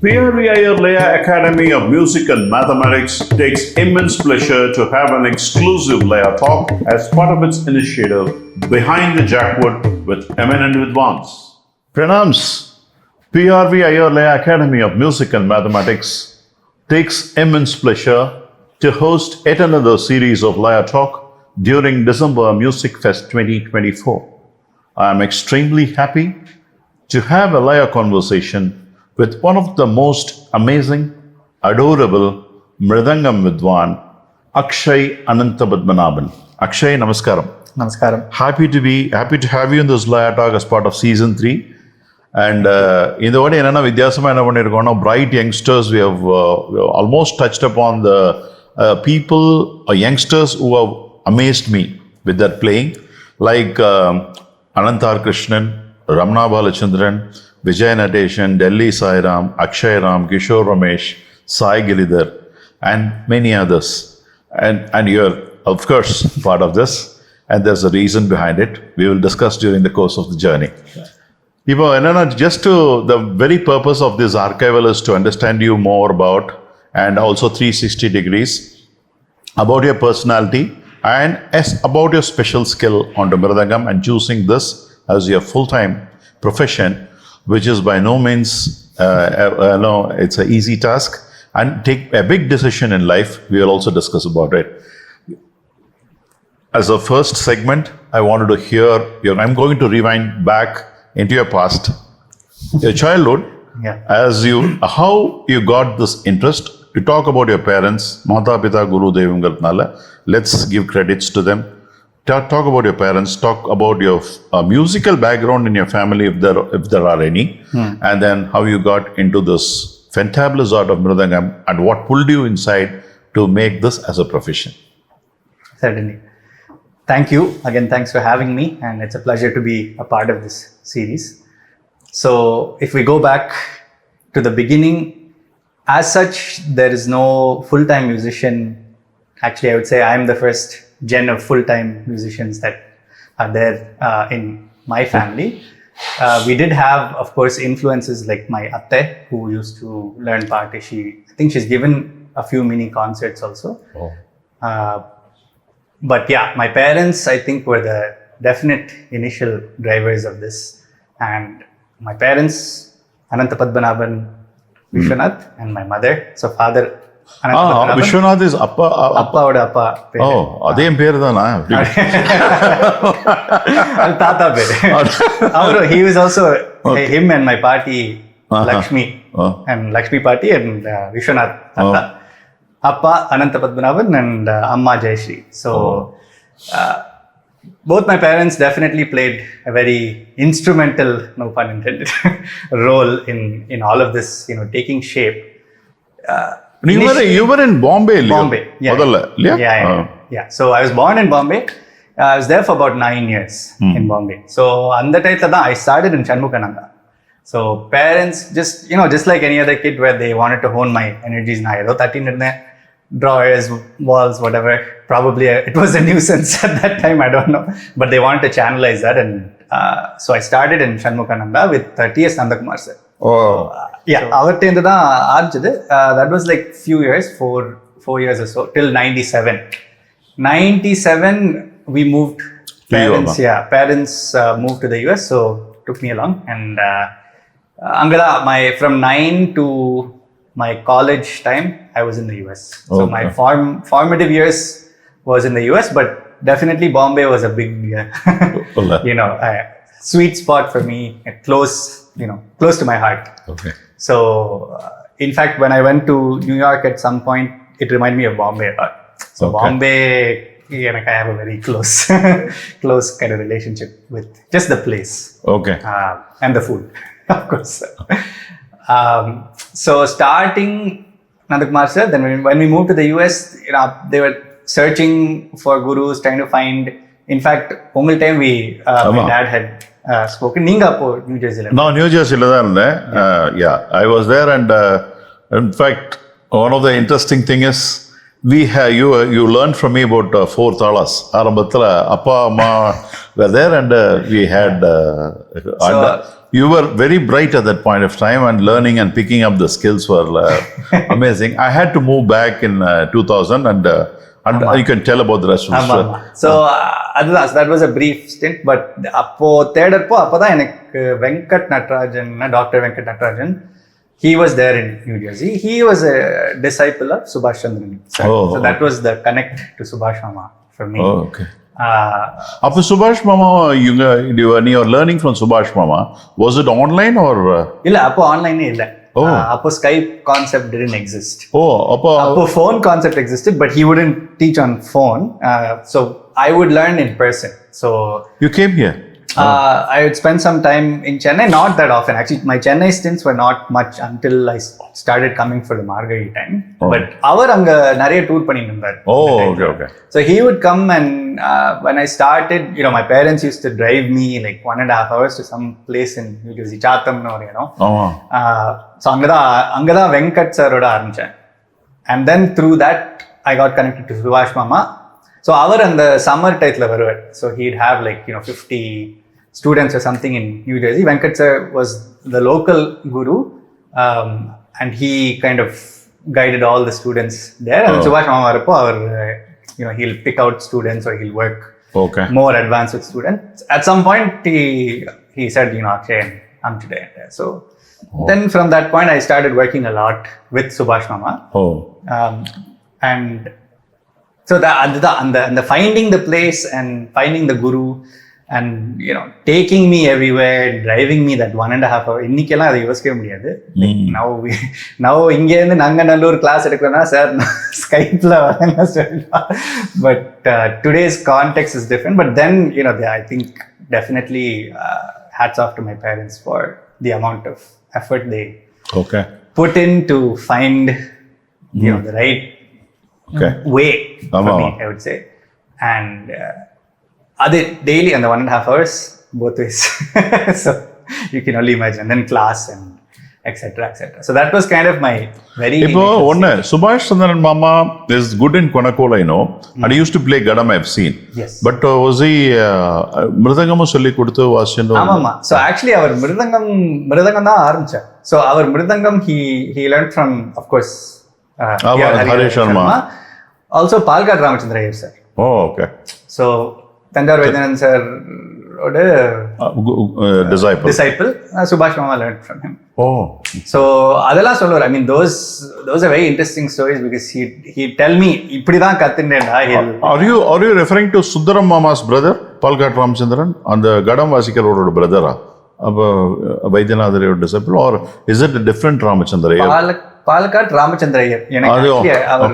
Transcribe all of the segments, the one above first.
PRV Iyer Laya Academy of Music and Mathematics takes immense pleasure to have an exclusive Laya Talk as part of its initiative Behind the Jackwood with eminent vidwans. Pranams. PRV Iyer Laya Academy of Music and Mathematics takes immense pleasure to host yet another series of Laya Talk during December Music Fest 2024. I am extremely happy to have a Laya conversation with one of the most amazing, adorable Mridangam vidwan, Akshay Ananthapadmanabhan. Akshay, namaskaram. Namaskaram. Happy to have you in this Laya Talk as part of season 3. And in the way enna vidyasama enna pannirukona bright youngsters, we have almost touched upon the people or youngsters who have amazed me with their playing, like Anantar Krishnan, Ramana Balachandran, Vijay Nateshan, Delhi Sairam, Akshay Ram, Kishore Ramesh, Sai Giridhar, and many others. And you're, of course, part of this. And there's a reason behind it. We will discuss during the course of the journey. Just the very purpose of this archival is to understand you more about, and also 360 degrees, about your personality and about your special skill on the Mridangam, and choosing this as your full-time profession, which is by no means, it's an easy task, and take a big decision in life. We will also discuss about it. As a first segment, I wanted to hear I'm going to rewind back into your past, your childhood, how you got this interest. To talk about your parents, Mata Pita Guru Devangalnala, let's give credits to them. Talk about your parents, talk about your musical background in your family, if there are any, and then how you got into this fantabulous art of Mridangam and what pulled you inside to make this as a profession. Certainly. Thank you. Again, thanks for having me, and it's a pleasure to be a part of this series. So, if we go back to the beginning, as such, there is no full-time musician. Actually, I would say I'm the first gen of full-time musicians that are there in my family. We did have, of course, influences like my atte, who used to learn party. I think she's given a few mini concerts also. But yeah, my parents, I think, were the definite initial drivers of this. And my parents, Ananthapadmanabhan, Vishwanath, and my mother. So father, Ananthapadmanabhan. Vishwanath is Appa. Appa Appa. Oh, adem peru dana. Tata peru. He was also him and my party Lakshmi and Lakshmi party and Vishwanath Tata. Appa Ananthapadmanabhan and Amma Jayashree. So both my parents definitely played a very instrumental, no pun intended, role in all of this, taking shape. You were in Bombay. Bombay, yeah. So I was born in Bombay. I was there for about 9 years in Bombay. So on that time, I started in Shanmukananda. So parents just like any other kid, where they wanted to hone my energies. Na edo 13 in there, drawers, walls, whatever. Probably it was a nuisance at that time, I don't know. But they wanted to channelize that, and so I started in Shanmukananda with T.S. Nandakumar sir. Our time that was like few years, 4 years or so, till 97. 97 we moved. Parents moved to the US, so took me along, and Angada, from 9 to my college time, I was in the US. So my formative years was in the US, but definitely Bombay was a big, sweet spot for me, close to my heart. Okay. So, in fact, when I went to New York at some point, it reminded me of Bombay a lot. So Bombay, I have a very close kind of relationship with just the place. Okay. And the food, of course. So starting Nandakumar sir, then when we moved to the US, they were searching for gurus, trying to find. In fact, only time my dad had spoken. Ninga po New Jersey. No, New Jersey. I was there, and in fact, one of the interesting thing is you learned from me about 4 talas. ஆரம்பத்துல அப்பா அம்மா were there and we had and you were very bright at that point of time and learning and picking up the skills were amazing. I had to move back in 2000 and you can tell about the rest of the story. So அதுதான், that was a brief stint. But அப்போ தேடப்போ அப்போதான் எனக்கு Venkat Natrajan, doctor Venkat Natrajan, he was there in New Jersey. He was a disciple of Subhash Chandran. So that was the connect to Subhash Mama for me. Oh, okay. After Subhash Mama, you were learning from Subhash Mama. Was it online or? இல்ல, அப்போ ஆன்லைனே இல்ல. அப்போ Skype concept didn't exist. அப்போ phone concept existed, but he wouldn't teach on phone. So I would learn in person. So you came here? I would spend some time in Chennai, not that often. Actually, my Chennai stints were not much until I started coming for the Margari time. But our anga nariya tour பண்ணிட்டு இருந்தார். Okay. So he would come and when I started, my parents used to drive me like 1.5 hours to some place in New Jersey, Chatham or so அங்கதான் வெங்கட் சாரோட ஆரம்பிச்சேன். And then through that I got connected to Subhash Mama. So அவர் அந்த summer டைத்துல வருவார். So he'd have like 50 students or something in New Jersey. Venkat sir was the local guru, and he kind of guided all the students there. And Subhash Mama varappo he'll pick out students or he'll work more advanced with students. At some point he said, Akshay, I'm today. So then from that point I started working a lot with Subhash Mama. And so the finding the place and finding the guru and taking me everywhere, driving me that 1.5 hour, இன்னைக்கெல்லாம் அதை யோசிக்கவே முடியாது. now இங்க இருந்து Nanganallur class எடுக்கணும்னா sir ஸ்கைப்ல வரேங்க சொல்லலாம். But today's context is different. But then I think definitely hats off to my parents for the amount of effort they put in to find the right way for me, I would say. And அது daily and the 1.5 hours both ways. So you can only imagine. And then class and etc. So that was kind of my very. இப்போ ஒன்னு Subhash Chandran Mama is good in Konakola, and he used to play Gadam, I've seen. Yes. But was he Mridangam சொல்லி கொடுத்து வாசிச்சோ? ஆமாமா. So actually our Mridangam தான் ஆரம்பிச்சார். So our Mridangam he learned from, of course, Hari Sharma. Also Palghat Ramachandra Iyer sir. Okay. So Thanjar Vaidyanathan sir disciple Subhash Mama learned from him. So adala solvar. I mean those are very interesting stories because he tell me ipdidan kathindenda. Are you referring to Sundaram Mama's brother Palghat Ramachandran and the Gadam Vasikaroda brother? Vaidyanathan disciple, or is it a different Ramachandra Iyer? Palghat Ramachandra Iyer. எனக்கு அவர்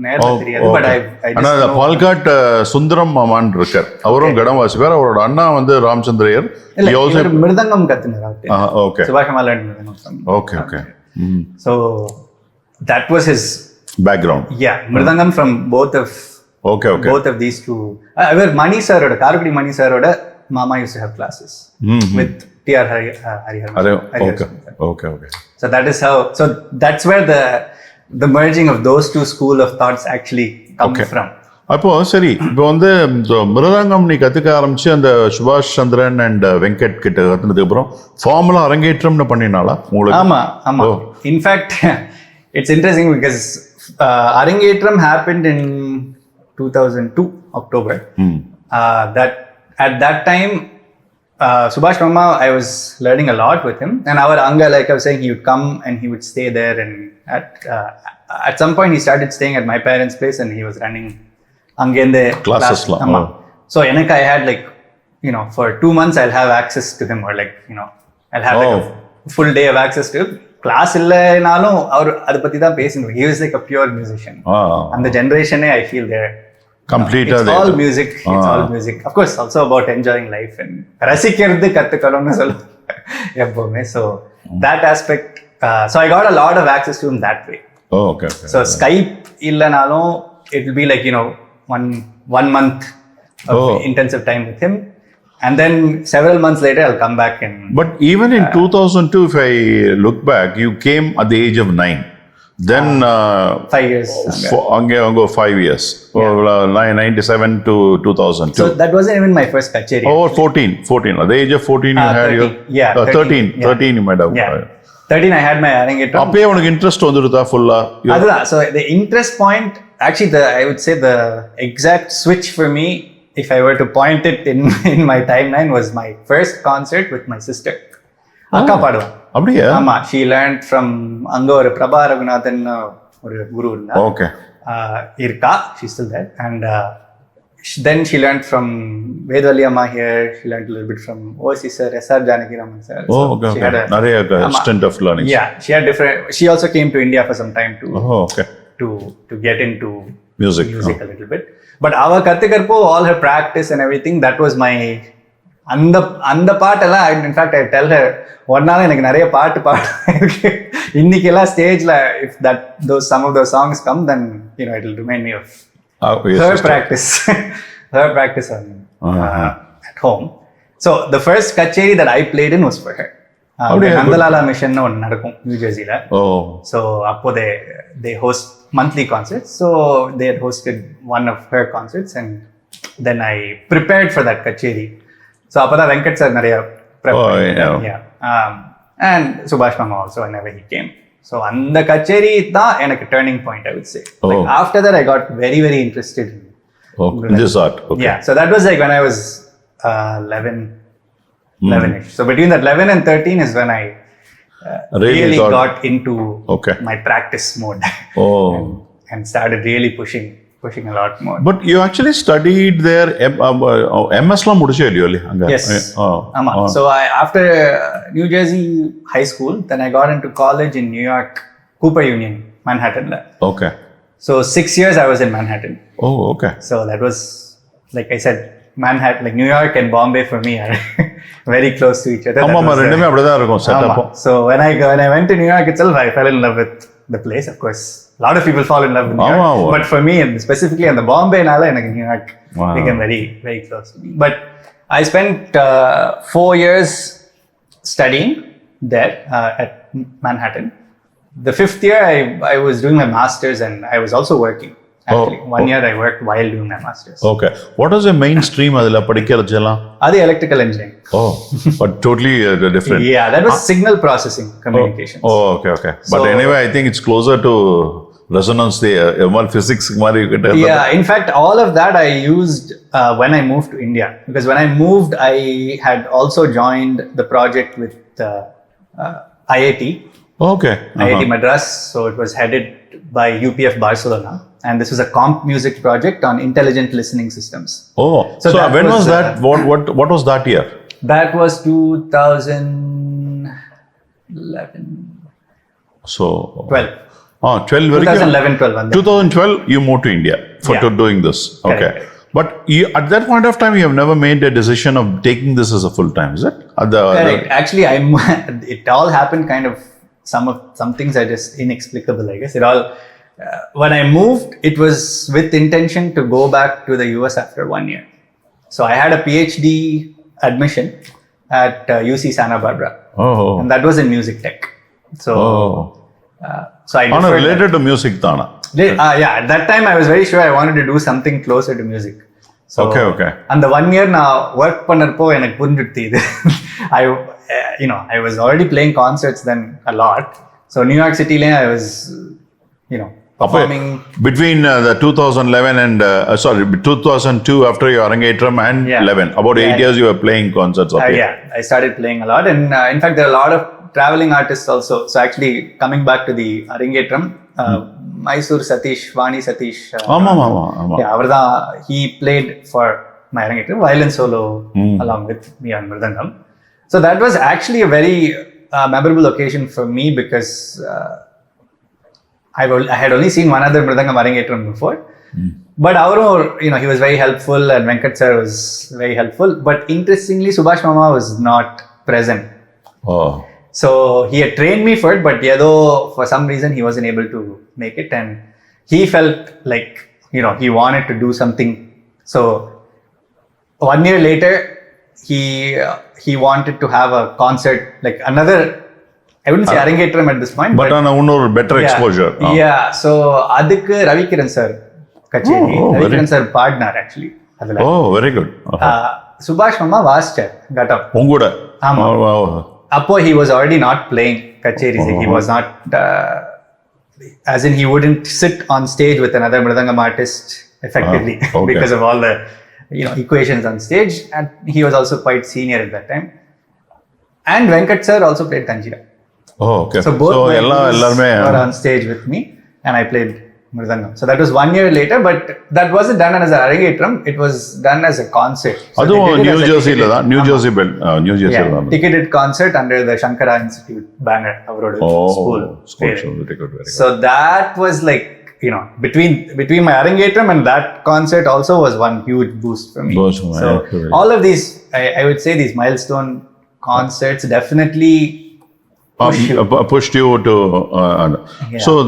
நேரா தெரியாது. But I Palghat Sundaram மாமான் இருக்கார். அவரும் கடம் வாசிப்பார். அவரோட அண்ணா வந்து ராமச்சந்திர ஐயர். மிருதங்கம் கத்துனார். சுபாஷ் Mama learned mridangam. Okay. So that was his background. Yeah, mridangam from both of these two. அவர் மணி சாரோட, காரக்குடி மணி சாரோட Mama used to have classes with PRV Iyer. Okay. So that is how. So that's where the merging of those two school of thoughts actually come from. அப்போ சரி, இப்போ வந்து மிருதங்கம் நீ கற்றுக்க ஆரம்பிச்சு அந்த சுபாஷ் சந்திரன் அண்ட் வெங்கட் கிட்ட கற்றுனதுக்கு அப்புறம் ஃபார்முலா அரங்கேற்றம்னு பண்ணினாலா உங்களுக்கு? ஆமா. இன்ஃபேக்ட் இட்ஸ் இன்ட்ரெஸ்டிங் பிகாஸ் அரங்கேற்றம் happened in 2002 October. At that time Subhash Mama, I was learning a lot with him, and our anga, like I was saying, he would come and he would stay there, and at some point he started staying at my parents' place and he was running angende classes. So I had like for 2 months I'll have access to him, or like I'll have like a full day of access to him. Class illanalum avaru adu patti dhaan pesinu. He was like a pure musician. And the generation I feel there complete. It's all music. It's all music. Of course, also about enjoying life and ரசிக்கிறது கத்துக்கணும்னு சொல்லுவேன் எப்பவுமே. So that aspect. So I got a lot of access to him that way. Okay. So Skype இல்லனாலும் it will be like one month of intensive time with him, and then several months later I'll come back and. But even in 2002, if I look back, you came at the age of 9. Then 5 years. Ango 5 years. 97 to 2002. So that wasn't even my first kacheri. Oh, 14. At the age of 14, you had 13. your... Yeah, 13. 13, 13 you might have. Yeah. 13 I had my arangetram. அப்பயே உனக்கு interest வந்துடுதா ஃபுல்லா? அதுதான். So the interest point, actually I would say the exact switch for me, if I were to point it in my timeline, was my first concert with my sister. அக்கா பாடுவா. அப்படியே? ஆமா, she learned from அங்க ஒரு பிரபா ரகுநாதன் ஒரு குரு இருந்தா. Okay. இருக்கா, she's still there. And then she learned from Vedwali Amma here. She learned a little bit from OSC sir, SR Janaki Raman sir. Oh, okay. She had a stint of learning. Yeah, she had different. She also came to India for some time to get into music a little bit. But our kathikarpo, all her practice and everything, that was my அந்த பாட்டெல்லாம். In fact, I tell her, ஒரு நாள் எனக்கு நிறைய பாட்டு இருக்கு இன்னைக்கெல்லாம் ஸ்டேஜ்ல, if some of those songs come, then it will remind me of her practice on at home. So the first kacheri that I played in was for her. Nandalala mission ஒன்னு நடக்கும் நியூ ஜெர்சில. So அப்போ they host monthly concerts. So they had hosted one of her concerts, and then I prepared for that kacheri. So அப்பதான் Venkat sir நிறைய and Subhash Mama also whenever he came. So அந்த கச்சேரி தான் எனக்கு turning point, I would say. Like after that I got very, very interested in this art. Okay. Yeah, so that was like when I was 11ish. So between that 11 and 13 is when I really got into my practice mode. And started really pushing a lot more. But you actually studied there, MS la mudiche idiyole anga? Yes. So after New Jersey high school, then I got into college in New York, Cooper Union, Manhattan. Okay. So 6 years I was in Manhattan. Oh, okay. So that was, like I said, Manhattan, like New York and Bombay for me are very close to each other. ரெண்டுமே அப்படிதான் இருக்கும் setup. So when I went to New York itself, I fell in love with the place. Of course, a lot of people fall in love with New York, but for me, and specifically on the Bombay nala, New York became very, very close to me. But I spent 4 years studying there at Manhattan. The 5th year, I was doing my master's, and I was also working. Actually, 1 year I worked while doing my master's. Okay. What was your main stream adila padikkiradella? Adu electrical engineering. But totally different. Yeah, that was signal processing communications. Okay. But anyway, I think it's closer to resonance there. Physics mari. Yeah, in fact, all of that I used when I moved to India. Because when I moved, I had also joined the project with IIT. Okay. IIT Madras. So it was headed by UPF Barcelona. And this was a comp music project on intelligent listening systems. So when was that? What was that year? That was 2011. So 12. 12. 2011-12. 2012, you moved to India for doing this. Okay. Correct. But at that point of time, you have never made a decision of taking this as a full time, is it? Correct. Actually, it all happened kind of. Some things are just inexplicable, I guess. It all. When I moved, it was with intention to go back to the US after 1 year. So I had a PhD admission at UC Santa Barbara. And that was in music tech. So I related to music thana. Yeah, at that time I was very sure I wanted to do something closer to music. So, okay. And the 1 year now work pannarpo enak purinduthu idu. I was already playing concerts then a lot. So New York City le I was performing between the 2011 and 2002 after your arangetram and 11, about 8 years you were playing concerts up here. I started playing a lot, and in fact there are a lot of traveling artists also. So actually coming back to the arangetram, Mysore Satish, Vani Satish, avarda, he played for my arangetram violin solo along with me on Mridangam. So that was actually a very memorable occasion for me because I had only seen one other Mridangam arangetram before. But he was very helpful, and Venkat sir was very helpful. But interestingly, Subhash Mama was not present. So he had trained me for it, but for some reason he wasn't able to make it, and he felt like he wanted to do something. So 1 year later, he wanted to have a concert, like another I wouldn't say Arangetram at this point. But on a better exposure. Yeah. So, adukku Ravikiran sir kacheri. Ravikiran sir partner actually. Oh, very good. Subhash Mama vaasichar Ghatam. Unguda. Appo he was already not playing kacheris. He was not, as in he wouldn't sit on stage with another Mridangam artist effectively because of all the equations on stage, and he was also quite senior at that time. And Venkat sir also played Kanjira. Oh, okay. So both were on stage with me, and I played Mridangam. So that was 1 year later, but that wasn't done as an Arangetram. It was done as a concert. So New Jersey. Ticketed concert under the Shankara Institute banner. School. Very good. So that was like, between my Arangetram and that concert also was one huge boost for me. So all of these, I would say these milestone concerts definitely pushed you to. So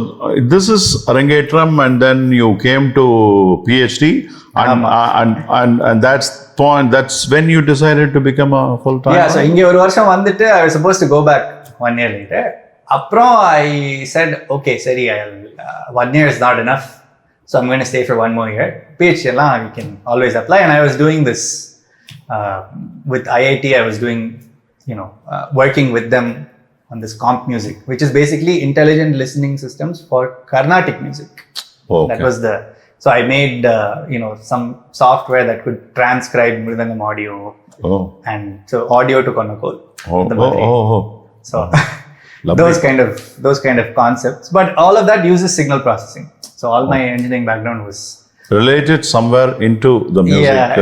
this is Arangetram, and then you came to PhD, and that's when you decided to become a full time. Yeah, so inge oru varsham vandittu I was supposed to go back 1 year later. Aprom I said, okay, sorry, 1 year is not enough, so I'm going to stay for 1 more year. PhD la we can always apply, and I was doing this with IIT. I was doing working with them on this comp music, which is basically intelligent listening systems for Carnatic music. Okay. That was so I made some software that could transcribe Mridangam audio, and so audio to Konakol. So those kind of concepts, but all of that uses signal processing. So all my engineering background was related somewhere into the music. Yeah.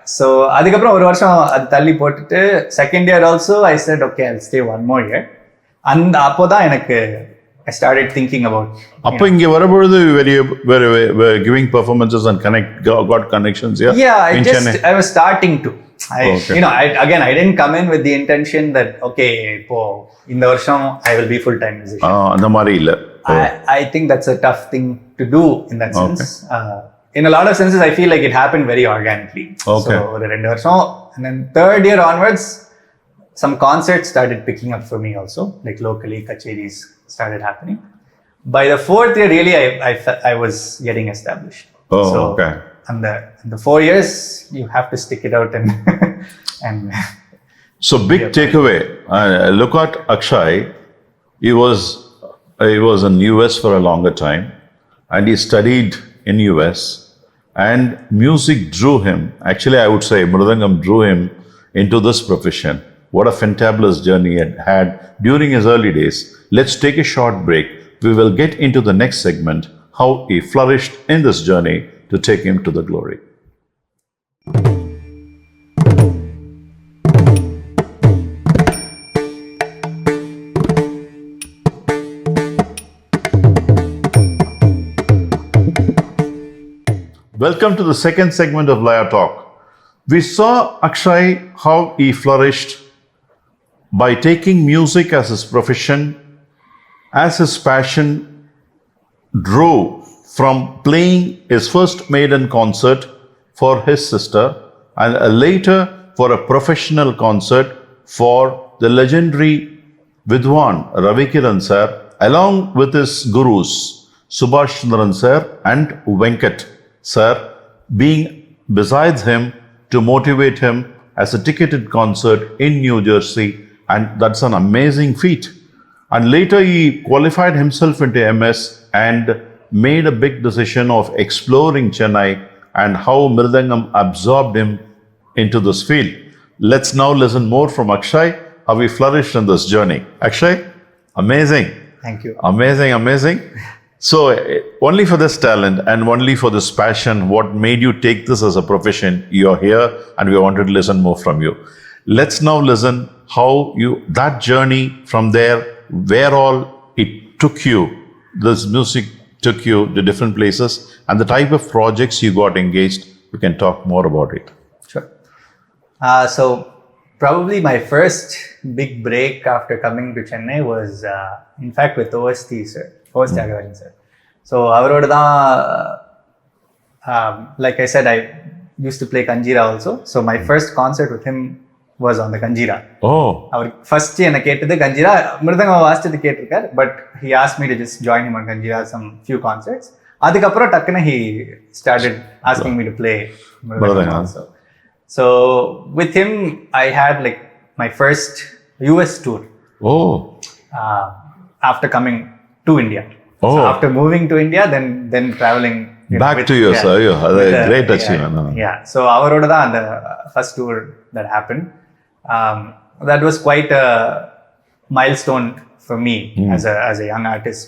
So adukapra oru varsham ad thalli potittu second year also I said, okay, I'll stay 1 more year, and appoda enakku I started thinking about appo inge varapodhu were giving performances and got connections here. I was starting to I didn't come in with the intention that okay, ipo indha varsham I will be full time musician. andha mari illa. I think that's a tough thing to do in that sense. In a lot of senses, I feel like it happened very organically. Okay. So, the 2 varsham, and then third year onwards, some concerts started picking up for me also, like locally, kacheris started happening. By the fourth year, really, I was getting established. Okay. And the 4 years, you have to stick it out and So big takeaway. Look at Akshay. He was in US for a longer time, and he studied in US, and music drew him. Actually, I would say Mridangam drew him into this profession. What a fantabulous journey he had during his early days. Let's take a short break. We will get into the next segment, how he flourished in this journey to take him to the glory. Welcome to the second segment of Laya Talk. We saw Akshay how he flourished by taking music as his profession, as his passion drove from playing his first maiden concert for his sister, and later for a professional concert for the legendary Vidwan Ravikiran sir, along with his gurus Subhash Chandran sir and Venkat sir, being besides him to motivate him as a ticketed concert in New Jersey, and that's an amazing feat. And later he qualified himself into MS and made a big decision of exploring Chennai, and how Mridangam absorbed him into this field. Let's now listen more from Akshay, how he flourished in this journey. Akshay, amazing. Thank you. Amazing. So, only for this talent and only for this passion, what made you take this as a profession? You're here, and we wanted to listen more from you. Let's now listen how that journey from there, where all it took you, this music took you to different places, and the type of projects you got engaged. We can talk more about it. Sure. So, probably my first big break after coming to Chennai was, in fact, with OST, sir. OST Agavajan, sir. So, avaroda like I said, I used to play Kanjira also. So, my first concert with him was on the Kanjira. Oh. அவர் first என்ன கேட்டது கஞ்சிரா, மிருதங்கம் வாசிச்சது கேட்டிருக்காரு, but he asked me to just join him on Kanjira some few concerts. அதுக்கப்புறம் டக்குன்னு he started asking me to play mridangam also. So with him I had like my first US tour. Oh. After coming to India. Oh. So after moving to India, then traveling back to US. That's a great achievement. Yeah. So avaroda da the first tour that happened. That was quite a milestone for me as a young artist,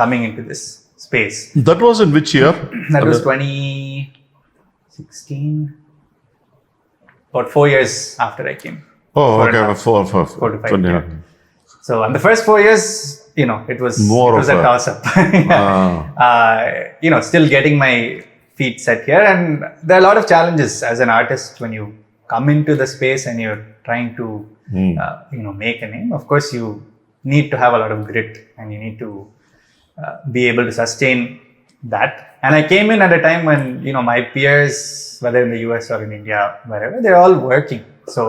coming into this space. That was in which year? That was 2016. About 4 years after I came. Oh, okay. 4 to 5 years. So in the first 4 years, it was a toss-up. Still getting my feet set here, and there are a lot of challenges as an artist when you come into the space and you're trying to, make a name. Of course, you need to have a lot of grit, and you need to be able to sustain that. And I came in at a time when, my peers, whether in the US or in India, wherever, they're all working. So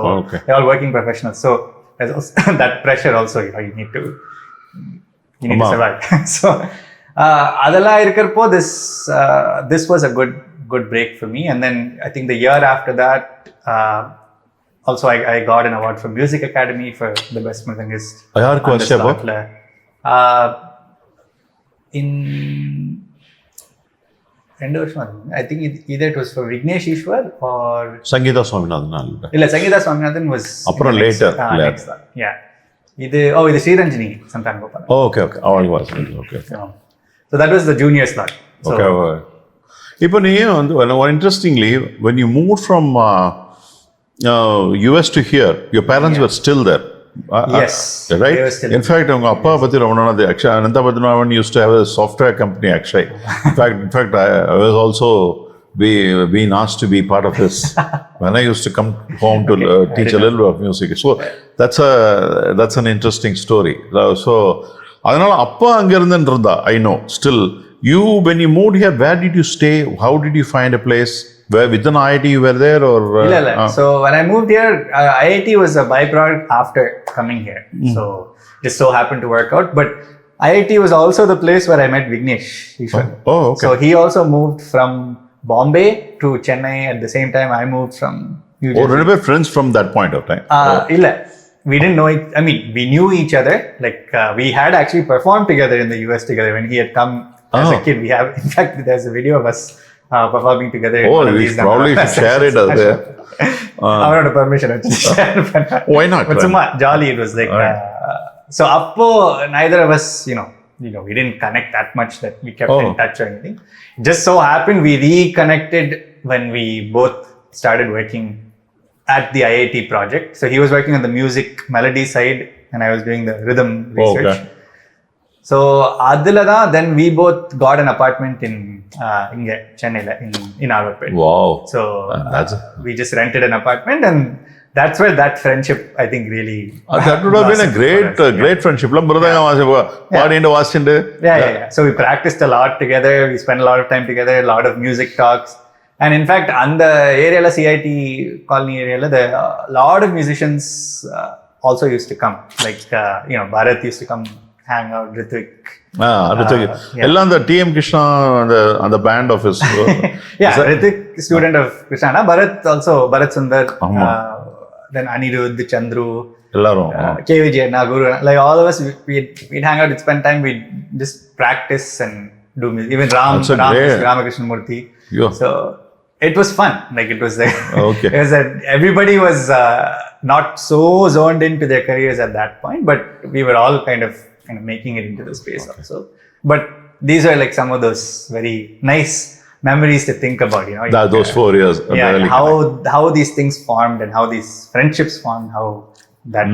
they're all working professionals. So there's also that pressure also, you need to survive. So adala irukkarpo this was a good break for me. And then I think the year after that, also I got an award from Music Academy for the best mridangist. In I think either it was for Vignesh Ishwar or Sangeeta Swaminathan. illa Sangeeta Swaminathan was later. Yeah. This Sri Ranjini Santan Gopal. Oh, okay. Okay. So that was the junior slot. So, okay. Interestingly, when you moved from US to here, your parents were still there. Yes. Right? In fact, Appa Pati Ramanana, Akshay Ananthapadmanabhan used to have a software company, Akshay. In fact, I was also being asked to be part of this when I used to come home to teach a little bit of music. So that's an interesting story. So அதனால அப்பா அங்க இருந்தா I know. Still, when you moved here, where did you stay? How did you find a place? Where within IIT you were there or? So when I moved here, IIT was a byproduct after coming here. So just so happened to work out. But IIT was also the place where I met Vignesh Ishwar. Oh, okay. So he also moved from Bombay to Chennai at the same time I moved from New Jersey. Oh, were we friends from that point of time? We didn't know it. I mean, we knew each other. Like we had actually performed together in the US together when he had come as a kid. In fact, there's a video of us performing together. Oh, we probably should share it out there. I don't have permission to share. Why not? But jolly it was like. So appo neither of us, we didn't connect that much that we kept in touch or anything. Just so happened we reconnected when we both started working at the IIT project. So he was working on the music melody side and I was doing the rhythm research. Okay. So adilada then we both got an apartment in Chennai in Arvatpet. Wow. So we just rented an apartment and that's where that friendship I think really that would have been a great friendship. Yeah. So we practiced a lot together. We spent a lot of time together, a lot of music talks. And in fact, on the area, CIT colony area, a lot of musicians also used to come. Like, Bharat used to come hang out, Hrithik. Ella the TM Krishna and the band of his. Hrithik, student of Krishna. Bharat Sundar. Then Anirudh, Chandru. KVJ, Guru. Like all of us, we'd hang out, we'd spend time, we'd just practice and do music. Even Ramakrishna Murthy. Yeah. So it was fun. Like it was like okay. It was that everybody was not so zoned into their careers at that point, but we were all kind of making it into the space also. But these are like some of those very nice memories to think about, those 4 years. How these things formed and how these friendships formed, how that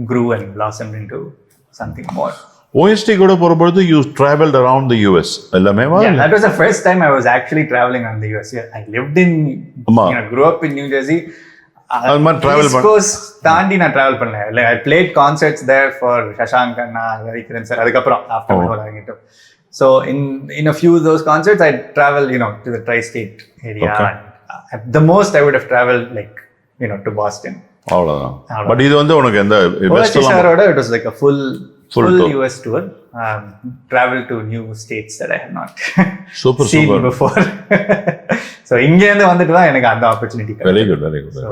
grew and blossomed into something more. OST கூட போறபோது you traveled around the US. That was the first time I was actually traveling around the US. I lived in, grew up in New Jersey. East Coast தாண்டி நான் travel பண்ணல. Like I played concerts there for Shashank Anna, Ravikiran sir. அதுக்கப்புறம் after Mridangam. So in a few of those concerts I traveled, to the tri-state area. Okay. At the most I would have traveled like, to Boston. அவ்வளோதான். But இது வந்து உனக்கு எந்த ஓவர்சீஸோட it was like a full US tour. Travel to new states that I have not seen before. So இங்க இருந்து வந்துட்டு தான் எனக்கு அந்த ஆப்பர்ச்சுனிட்டி கிடைச்சது. Very good. So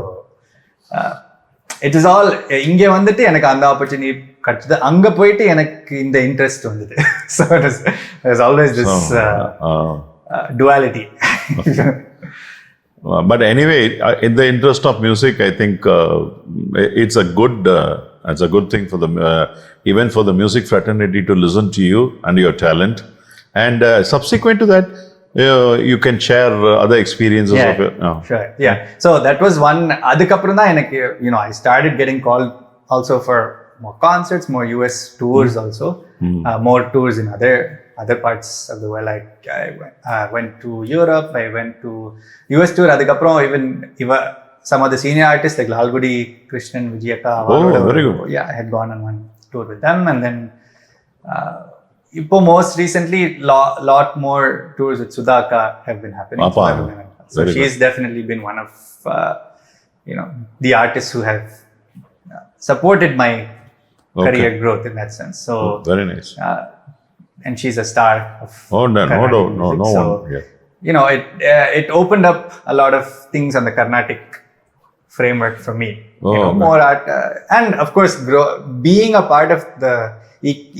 it is all இங்க வந்துட்டு எனக்கு அந்த ஆப்பர்ச்சுனிட்டி கிடைச்சது. அங்க போயிட்டு எனக்கு இந்த இன்ட்ரெஸ்ட் வந்தது. So there's always this duality. But anyway, in the interest of music, I think it's a good thing for the even for the music fraternity to listen to you and your talent. And subsequent to that, you can share other experiences of it. Sure. Yeah. So that was one. Adukapram da எனக்கு, I started getting called also for more concerts, more US tours also, more tours in other parts of the world. Like I went to Europe, I went to US tour. Adukapram even some of the senior artists like Lalgudi, Krishnan, Vijayaka. Very good. Yeah, I had gone on one tour with them, and then most recently, lot more tours with Sudhaka have been happening. So she's definitely been one of the artists who have supported my career growth in that sense. So very nice. And she's a star of no so, one. It opened up a lot of things on the Carnatic framework for me. More art, and of course, being a part of the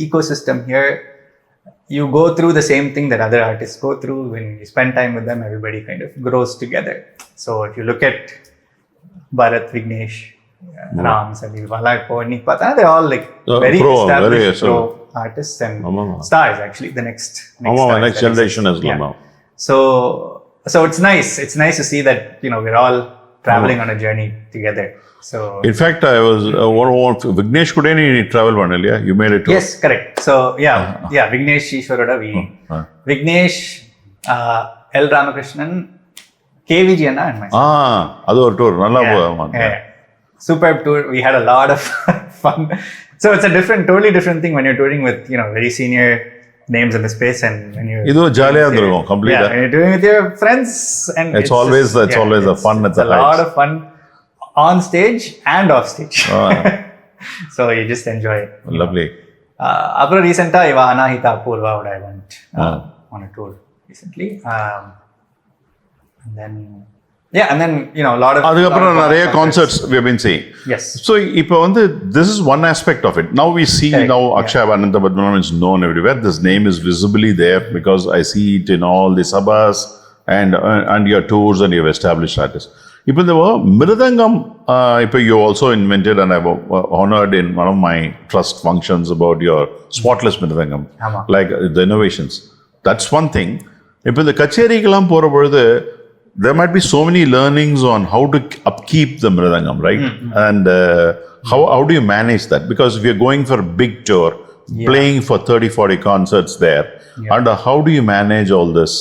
ecosystem here, you go through the same thing that other artists go through. When you spend time with them, everybody kind of grows together. So if you look at Bharat, Vignesh, Ram, Sandeep, they're all like very established pro artists and stars, actually. The next generation as well now. So it's nice. It's nice to see that we're all traveling on a journey together. So in fact, I was Vignesh Kudeni travel panaliya. You made it. Yes, correct. So yeah, Vignesh Ishwaroda Vignesh, L Ramakrishnan, KVG Anna and myself. Adu or tour nalla superb tour. We had a lot of fun. So it's a totally different thing when you're touring with very senior names in the space, and when you idu jolly ah irundhukom complete. Yeah, when you're doing with your friends, and it's always a fun. It's a lot of fun on stage and off stage. So you just enjoy it. Lovely. Apro recent iva Anahita Purva I went on a tour recently, and then a lot of நிறைய concerts we have been seeing. Yes. So இப்போ வந்து this is one aspect of it. Now we see now Akshay Ananthapadmanabhan is known everywhere. This name is visibly there because I see it in all the sabhas and your tours and your established artists. இப்போ இந்த Mridangam, இப்போ you also invented and I've honored in one of my trust functions about your spotless Mridangam, like the innovations. That's one thing. இப்போ இந்த கச்சேரிக்கெல்லாம் போற பொழுது there might be so many learnings on how to upkeep the Mridangam, right? And how do you manage that? Because if you're going for a big tour, playing for 30-40 concerts there, and how do you manage all this?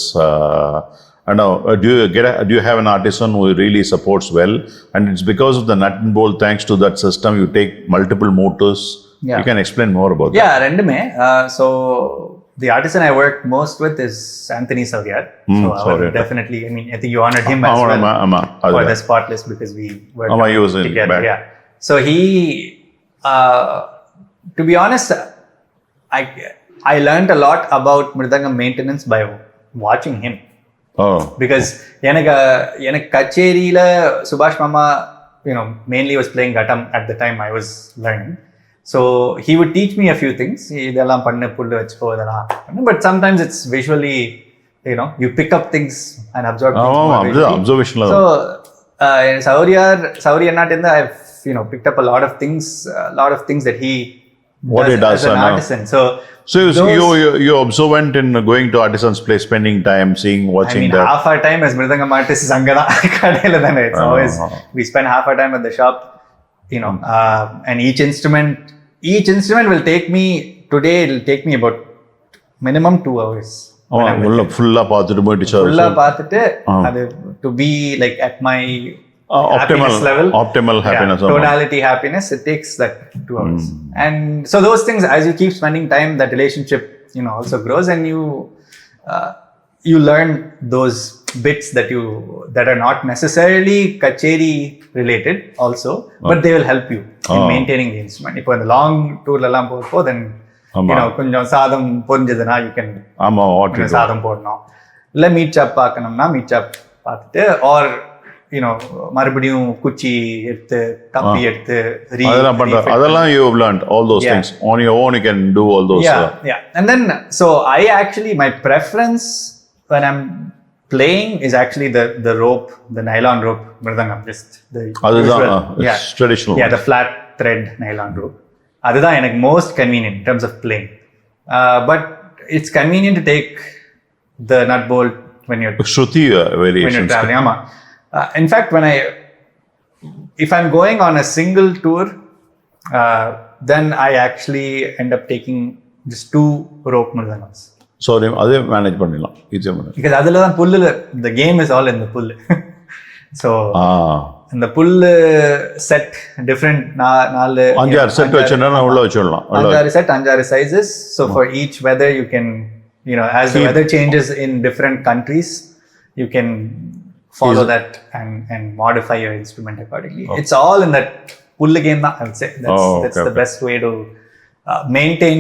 Do you have an artisan who really supports well? And it's because of the nut and bolt, thanks to that system, you take multiple motors. You can explain more about that. Yeah, rendume. So the artisan I work most with is Anthony Sauriyar. So I would definitely, I think you honored him as well for the spotless because we worked together. Yeah. So he, to be honest, I learned a lot about Mridangam maintenance by watching him. Because எனக்கு கச்சேரியில சுபாஷ் மாமா mainly was playing Ghatam at the time I was learning. So he would teach me a few things. இதெல்லாம் பண்ணு புல்லு வச்சுக்கோ இதெல்லாம் பண்ணு. But sometimes it's visually, you pick up things and absorb things. Observational. So Sauriyar Natinda, I've picked up a lot of things that he does as an artisan. So you're observant in going to artisan's place, spending time, watching that. Half our time as Mridangam artists is angada kadela dhan. It's always we spend half our time at the shop. And each instrument will take me about minimum 2 hours. Fulla paathuட்டு adu to be like at my optimal level, optimal happiness, tonality happiness, it takes that 2 hours. And so those things, as you keep spending time, that relationship also grows, and you learn those bits that are not necessarily kacheri related also, but they will help you in maintaining the instrument. If in the long tour லாம் போறப்போ then கொஞ்சம் சாதம் பொரிஞ்சதுன்னா you can சாதம் போடணும், இல்லை meet சாப் பார்க்கணும்னா meet சாப் பார்த்துட்டு, or மறுபடியும் குச்சி எடுத்து கப்பி எடுத்து அதெல்லாம் you have learned all those things on your own. You can do all those. And then so I actually, my preference when I'm playing is actually the rope, the nylon rope Mridangam, just the usual, traditional. The flat thread nylon rope. That's எனக்கு most convenient in terms of playing. But it's convenient to take the nut bolt when you're Shruti variations. Traveling. In fact, if I'm going on a single tour, then I actually end up taking just 2 rope Mridangams. So adhe manage பண்ணிடலாம் ஈஸியா. Because அதுல தான் புல்லுல, the game is all in the pull. So இந்த புல்லு set different 4-5 set வச்சேன்னா உள்ள வச்சிடலாம். 5-6 set, 5-6 sizes. So for each weather you can, as the weather changes in different countries, you can follow that and modify your instrument accordingly. It's all in that pull game, I would say. That's the best way to maintain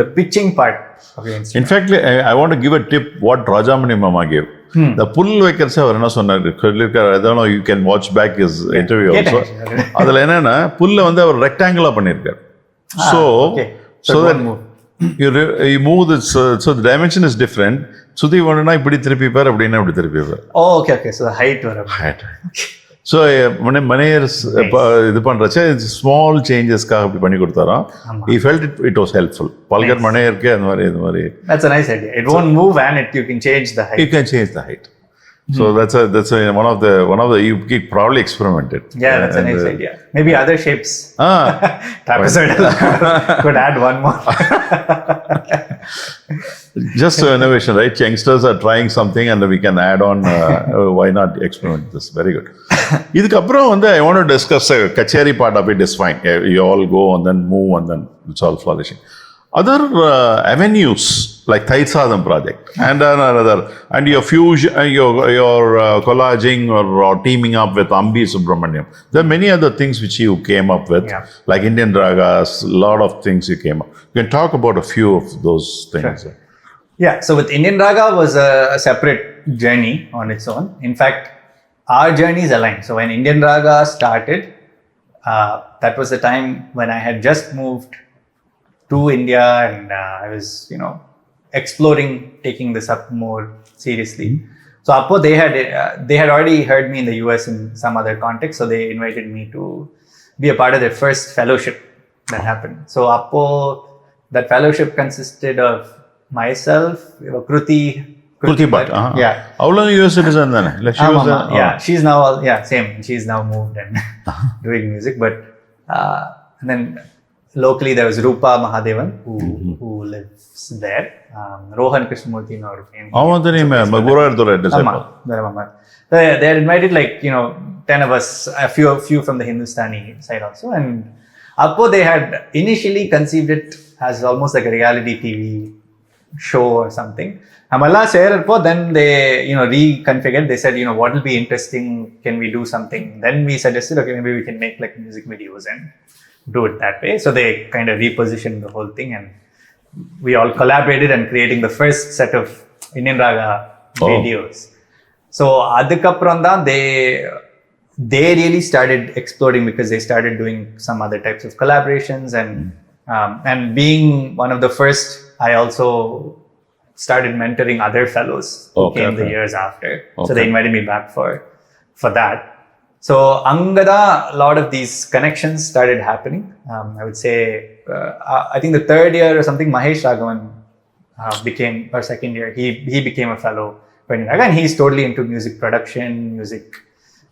the pitching part of your instrument. In fact, I want to give a tip what Rajamani Mama gave. The pull வைக்கிறச்ச அவர் என்ன சொன்னாரு, I don't know, you can watch back his interview also. அதுல என்னன்னா புல்ல அவர் ரெக்டாங்குலா பண்ணிருக்காரு. So that you move this, so the dimension is different. சுத்தி வேணும்னா இப்படி திருப்பிப்பார், அப்படின்னா இப்படி திருப்பிப்பார். Okay, so the height height. So மனையர்ஸ் இது பண்றச்ச ஸ்மால் சேஞ்சஸ்க்காக அப்படி பண்ணி கொடுத்தாராம். He felt it was helpful. பல்கர் மனையருக்கு அந்த மாதிரி. That's a nice idea. It won't move and you can change the height. You can change the height. So that's one of the you probably experimented. That's a nice idea. Maybe other shapes. Trapezoidal could add one more. Just innovation, right? Youngsters are trying something and we can add on. Why not experiment this? Very good. இதுக்கப்புறம் I want to discuss a kacheri part of it is fine. You all go and then move and then it's all flourishing. Other avenues like Thai Sadham project and another, and your fusion, your collaging or teaming up with Ambi Subramaniam. There are many other things which you came up with, like Indian Ragas, a lot of things you came up. You can talk about a few of those things. Sure. So with Indian Raga was a separate journey on its own. In fact, our journeys aligned. So when Indian Raga started, that was the time when I had just moved to India and I was, exploring taking this up more seriously. So Appo they had already heard me in the US in some other context, so they invited me to be a part of their first fellowship that happened. So Appo, that fellowship consisted of myself, Kruti Bhatt. How long are you a citizen then? Like she was she's now same. She's now moved and doing music, but and then locally there was Rupa Mahadevan who lives there. Rohan Krishnamurthy or they had invited 10 of us, a few from the Hindustani side also, and Appo they had initially conceived it as almost like a reality TV show or something. Amala Sherarpo, then they reconfigured. They said, what will be interesting, can we do something? Then we suggested, okay, maybe we can make like music videos and do it that way. So they kind of repositioned the whole thing and we all collaborated and creating the first set of Indian Raga videos. So adukapram da they really started exploding because they started doing some other types of collaborations and being one of the first, I also started mentoring other fellows who came the years after. So they invited me back for that. So Angada, a lot of these connections started happening. I would say, I think the third year or something, Mahesh Raghavan became, or second year, he became a fellow and he's totally into music production, music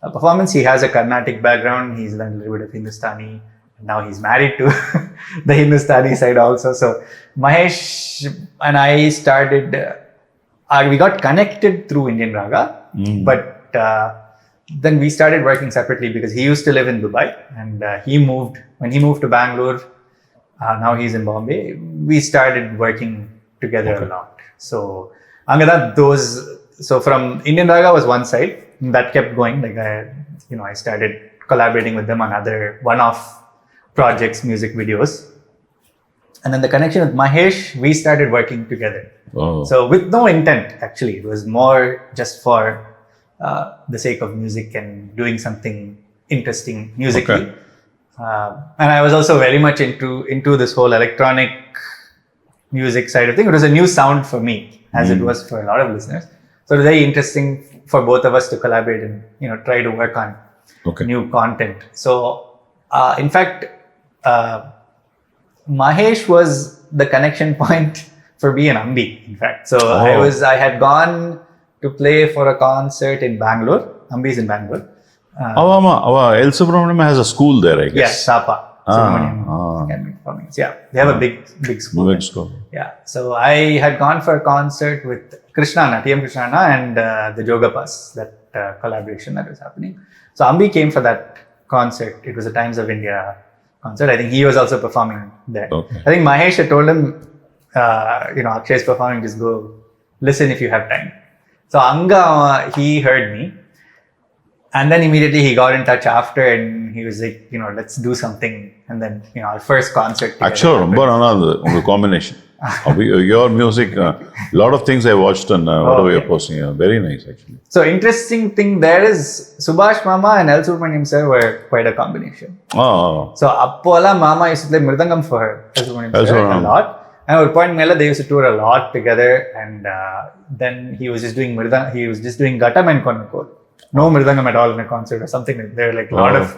performance. He has a Carnatic background. He's learned a little bit of Hindustani. Now he's married to the Hindustani side also. So Mahesh and I started, we got connected through Indian Raga, but then we started working separately because he used to live in Dubai and when he moved to Bangalore, now he's in Bombay, we started working together a lot. So Angada, so from Indian Raga was one side that kept going. Like I started collaborating with them on other one-off projects, music videos. And then the connection with Mahesh, we started working together. Oh. So with no intent, actually, it was more just for the sake of music and doing something interesting musically. Okay. And I was also very much into this whole electronic music side of thing. It was a new sound for me, as it was for a lot of listeners. So it was very interesting for both of us to collaborate and try to work on new content. So in fact, Mahesh was the connection point for me and Ambi, in fact. So I had gone to play for a concert in Bangalore. Ambi is in Bangalore. El Subramaniam has a school there, I guess. Yes, Sapa. Yeah, they have a big school. Big school. Yeah. So I had gone for a concert with Krishnana, TM Krishnana, and the Jogapas, that collaboration that was happening. So Ambi came for that concert. It was a Times of India concert. I think he was also performing there. Okay. I think Mahesh had told him, Akshay is performing, just go listen if you have time. So Anga, he heard me. And then immediately he got in touch after and he was like, let's do something. And then, our first concert. Actually, the combination. Your music, a lot of things I watched and whatever you're posting. Very nice, actually. So interesting thing there is Subhash Mama and El Subramaniam sir were quite a combination. Oh. So Appola Mama used to play Mridangam for El Subramaniam sir a lot. And at point Mela, they used to tour a lot together. And then he was just doing Mridangam. He was just doing Gattam and Konnakol. No Mridangam at all in a concert or something. There were like a lot of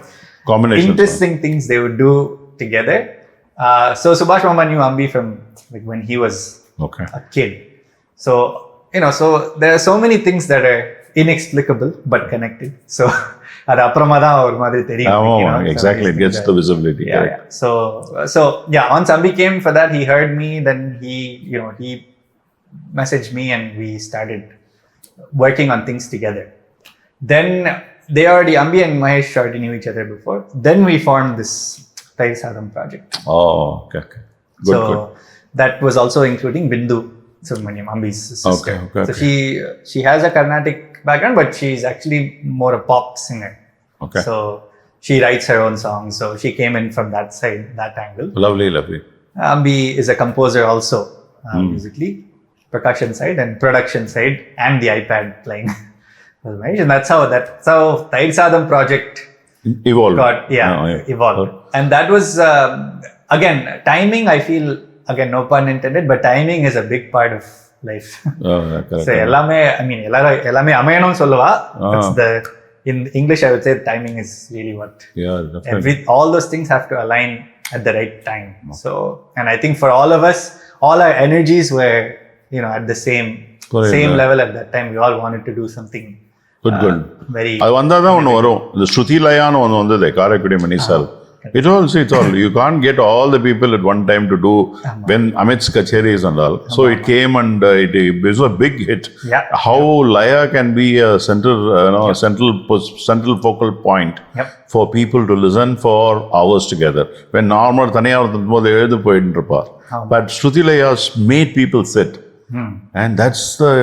interesting things they would do together. So Subhash Mama knew Ambi from like when he was a kid. So, so there are so many things that are inexplicable but connected. So, exactly, it gets the visibility. Yeah. So once Ambi came for that, he heard me, then he messaged me and we started working on things together. Then Ambi and Mahesh already knew each other before. Then we formed this Tail Sadam project. Oh, okay. Good. That was also including Bindu Subramaniam, Ambi's sister. Okay. So she has a Carnatic background, but she's actually more a pop singer. Okay. So she writes her own songs. So she came in from that side, that angle. Lovely. Ambi is a composer also, musically, percussion side and production side, and the iPad playing. And that's how Tail Sadam project evolved. Evolved. And that was, again, timing, I feel, again, no pun intended, but timing is a big part of life. So, ellame amayanum solluva. In English, I would say timing is really what. Yeah, definitely. All those things have to align at the right time. So, and I think for all of us, all our energies were, at the same level at that time. We all wanted to do something. Good. அது வந்தாதான் ஒன்று வரும். இந்த ஸ்ருதி லயான்னு ஒன்று வந்தது காரைக்குடி மணி sir. It's all. You can't get all the people at one time to do when Amit's kacheris and all. So it came and it was a big hit. Yeah. How Laya can be a central focal point for people to listen for hours together. When normal தனியாக இருக்கும்போது எழுது போயிட்டு இருப்பார். But Shruti Laya's made people sit. And that's the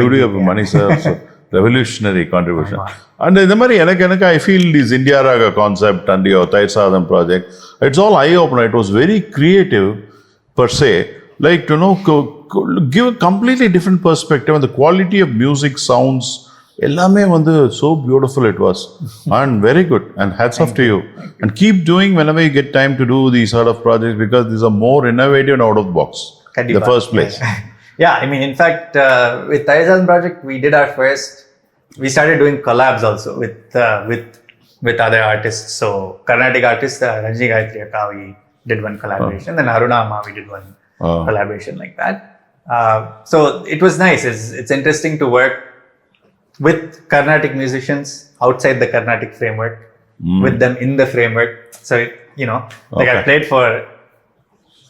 beauty of Mani sir. Revolutionary contribution. And in the Mari, I feel this India Raga concept and your Tail Sadam project, it's all eye-opener. It was very creative per se. Like, give a completely different perspective and the quality of music sounds. Ellame vandu so beautiful it was. And very good. And hats off to you. And keep doing whenever you get time to do these sort of projects because these are more innovative and out of the box. In the first place. Yeah, I mean, in fact, with Tail Sadam project, we started doing collabs also with other artists. So, Carnatic artists, Ranjini Gayatri Akka, we did one collaboration. Then Aruna Amma, we did one collaboration like that. So, it was nice. It's interesting to work with Carnatic musicians outside the Carnatic framework, with them in the framework. So, I played for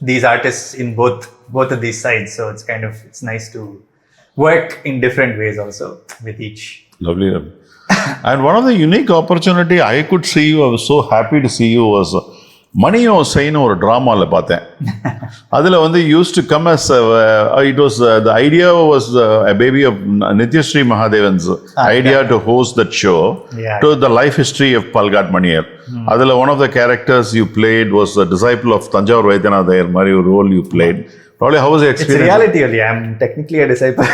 these artists in both of these sides. So it's nice to work in different ways also with each. Lovely. And one of the unique opportunity I could see you, I was so happy to see you, was மணி ஓசைன்னு ஒரு ட்ராமாவில் பார்த்தேன். அதில் வந்து used to come as it was the idea was a baby of Nithyasree Mahadevan's idea to host that show to the life history of Palghat Mani Iyer. அதில் one of the characters you played was the disciple of Thanjavur Vaidyanath Iyer மாதிரி ஒரு role you played. Probably how was the experience? It's reality only. I'm technically a disciple.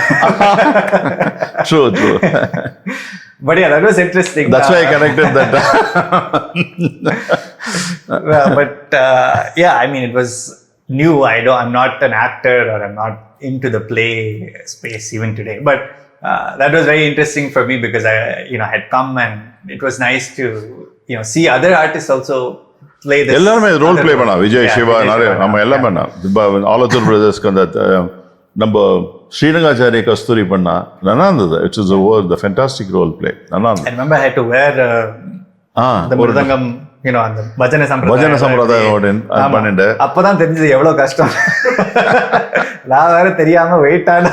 True. But yeah, that was interesting. That's why I connected that. Yeah, I mean, it was new. I'm not an actor, or I'm not into the play space even today. But that was very interesting for me because I had come, and it was nice to see other artists also play this. எல்லாருமே role play பண்ணா. விஜய், சிவா, நிறைய நம்ம எல்லாம் பண்ணா. ஆலத்தூர் பிரதர்ஸ்க்கு அந்த நம்ம ஸ்ரீரங்காச்சாரிய கஸ்தூரி பண்ணா நல்லா இருந்தது. It's is the fantastic role play. நல்லா இருந்தது. I remember I had to wear the Mridangam, அந்த பஜனை சம்பிரதாயம் பண்ணிட்டு அப்பதான் தெரிஞ்சது எவ்வளவு கஷ்டம். நான் வேற தெரியாம வெயிட் ஆனா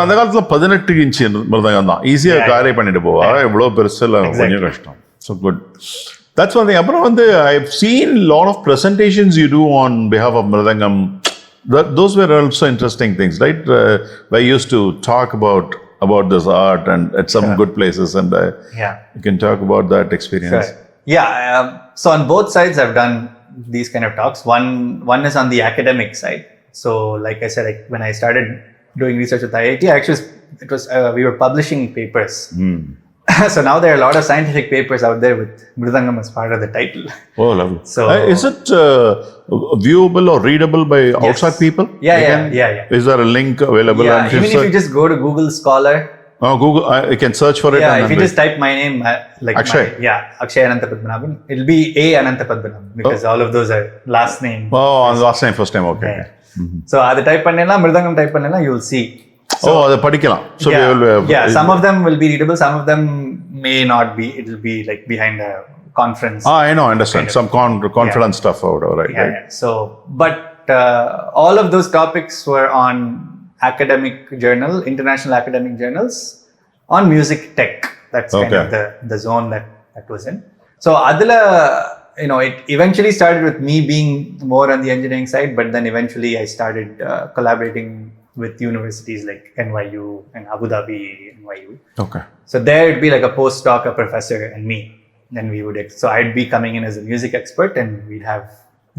அந்த காலத்துல 18 இன்ச் மிருதங்கம் தான் ஈஸியா காரை பண்ணிட்டு போவா. எவ்வளவு பெருசு இல்லை, கொஞ்சம் கஷ்டம். So good. That's one thing. அப்புறம் வந்து I've seen lot of presentations you do on behalf of Mridangam. Those were also interesting things, right? Where you used to talk about this art and at some good places, and you can talk about that experience. Sure. Yeah. So on both sides, I've done these kind of talks. One is on the academic side. So like I said, when I started doing research with IIT, actually we were publishing papers. So now there are a lot of scientific papers out there with Mridangam as part of the title. Oh, lovely. So is it viewable or readable by outside people? Yeah. Is there a link available? Yeah, even if you just go to Google Scholar. Oh, Google, you can search for it. Yeah, if you just type my name, like Akshay. Akshay Ananthapadmanabhan, it'll be A Ananthapadmanabhan because all of those are last name. Oh, last name, first name, okay. Yeah. So அதை type பண்ணேன்னா Mridangam type பண்ணேன்னா you will see. So, அதை படிக்கலாம். So some of them will be readable, some of them may not be. It will be like behind a conference. I know, I understand. Some confidence stuff or whatever, right? Yeah. So, but all of those topics were on academic journal, international academic journals, on music tech. That's kind of the zone that was in. So, adula, it eventually started with me being more on the engineering side, but then eventually I started collaborating with universities like NYU and Abu Dhabi NYU. Okay. So there it'd be like a postdoc, a professor, and me. Then so I'd be coming in as a music expert, and we'd have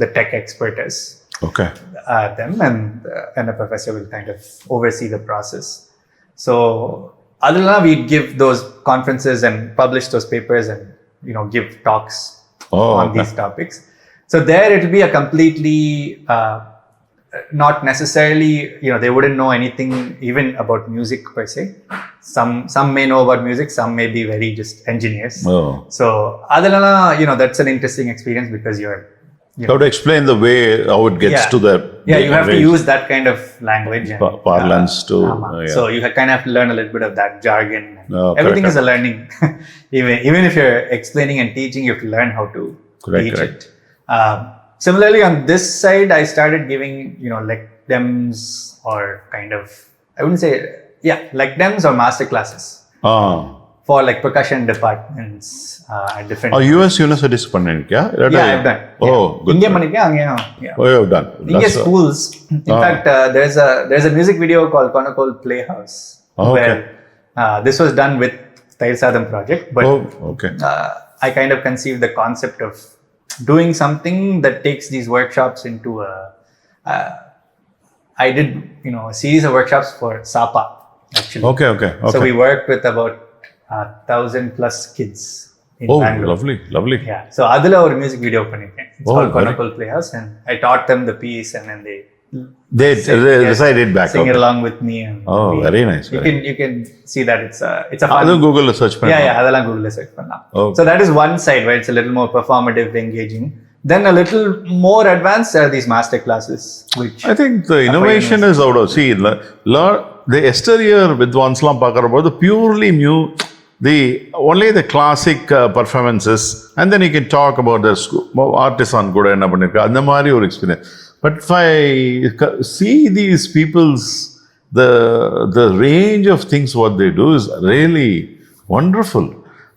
the tech expert as them, and a professor will kind of oversee the process. So Adulana, we'd give those conferences and publish those papers and give talks on these topics. So there it'll be a completely not necessarily, they wouldn't know anything even about music per se. Some may know about music, some may be very just engineers. So adalana, that's an interesting experience because you're how to explain the way how it gets to the you have to use that kind of language and parlance to so you kind of have to learn a little bit of that jargon. Everything is a learning. even if you're explaining and teaching, you have to learn how to teach it. Similarly, on this side, I started giving, lectums or kind of, I wouldn't say, lectums or master classes for like percussion departments at different. US universities பண்ணிருக்கியா? Yeah, I've done. Oh, good. India பண்ணிருக்கேன், அங்கேயும். Oh, you've done. India schools. In fact, there's a music video called Konakol Playhouse where this was done with Thair Sadam project, but I kind of conceived the concept of doing something that takes these workshops into I did a series of workshops for SAPA actually. Okay. So we worked with about 1,000+ kids in Bangalore. Lovely. Yeah. So adula or music video பண்ணிருக்கேன். It's called Konakol Playhouse, and I taught them the piece, and then they decided back. Sing it along with me. And very nice. You can see that it's a fun. Adhu Google search panna. Yeah, adala Google search panna. So that is one side where it's a little more performative, engaging. Then a little more advanced are these master classes, which I think the innovation is out of the exterior vidwanslam paakara the purely new, only the classic performances, and then you can talk about the artisan kuda enna pannirukka andha mari or experience. But if I see these people's the range of things what they do is really wonderful.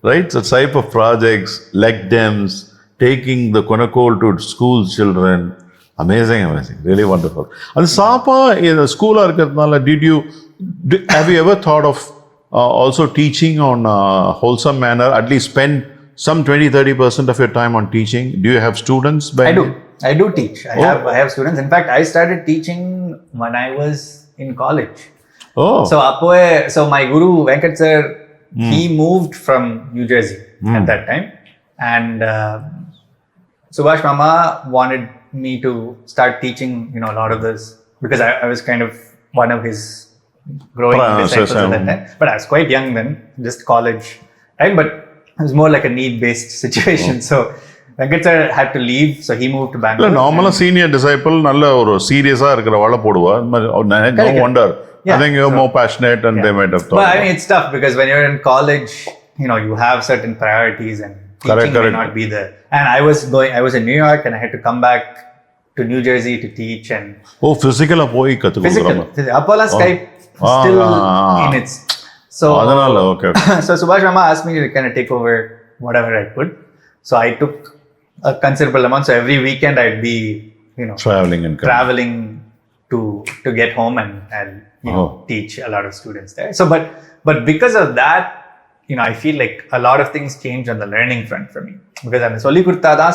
right? So type of projects, leg dems, taking the Konakol to school children. Amazing, really wonderful. And Sapa in the school, have you ever thought of also teaching on a wholesome manner? At least spend some 20-30% of your time on teaching. Do you have students? I do teach. I have students. In fact, I started teaching when I was in college. Oh. So my guru Venkat sir, he moved from New Jersey at that time, and Subhash Mama wanted me to start teaching, a lot of this, because I was kind of one of his growing disciples at that time. But I was quite young then, just college, right? But it was more like a need-based situation. So Venkat sir had to leave, so he moved to Bangalore. Normal senior disciple, nalla oru serious ah irukra valla poduva. No wonder. I think you're more passionate, and they might have thought. But I mean, it's tough because when you're in college, you have certain priorities, and teaching may not be there. And I was in New York, and I had to come back to New Jersey to teach. And physical poi physical. Apollo Skype still in its. So okay. So Subhash Mama asked me to kind of take over whatever I could. So I took a considerable amount. So every weekend I'd be, traveling to get home and teach a lot of students there. So but because of that, I feel like a lot of things changed on the learning front for me, because I'm solli kurtada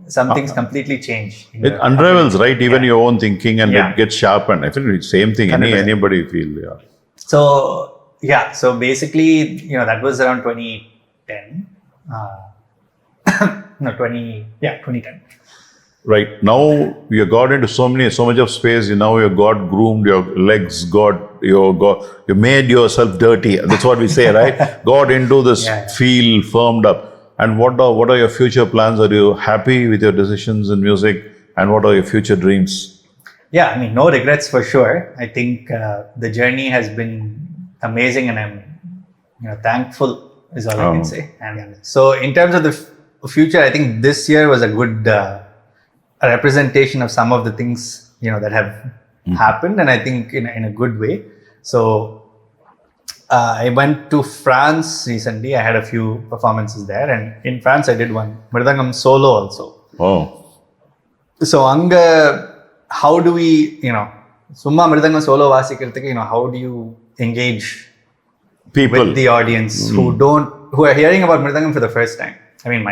some things completely change. It unravels, right? Even your own thinking, and it gets sharpened. I feel it's same thing. Anybody feel, So basically, that was around 2010. 2010. Right. Now you got into so much of space. Now you got groomed, your legs you made yourself dirty. That's what we say, right? Got into this feel, firmed up. And what are your future plans? Are you happy with your decisions in music? And what are your future dreams? Yeah, I mean, no regrets for sure. I think the journey has been amazing, and I'm thankful is all I can say. And so in terms of the future, I think this year was a good a representation of some of the things that have happened, and I think in a good way. So I went to France recently. I had a few performances there, and in France I did one Mridangam solo also. So anga, how do we summa Mridangam solo vasikirthukku, how do you engage people with the audience who are hearing about Mridangam for the first time? I mean,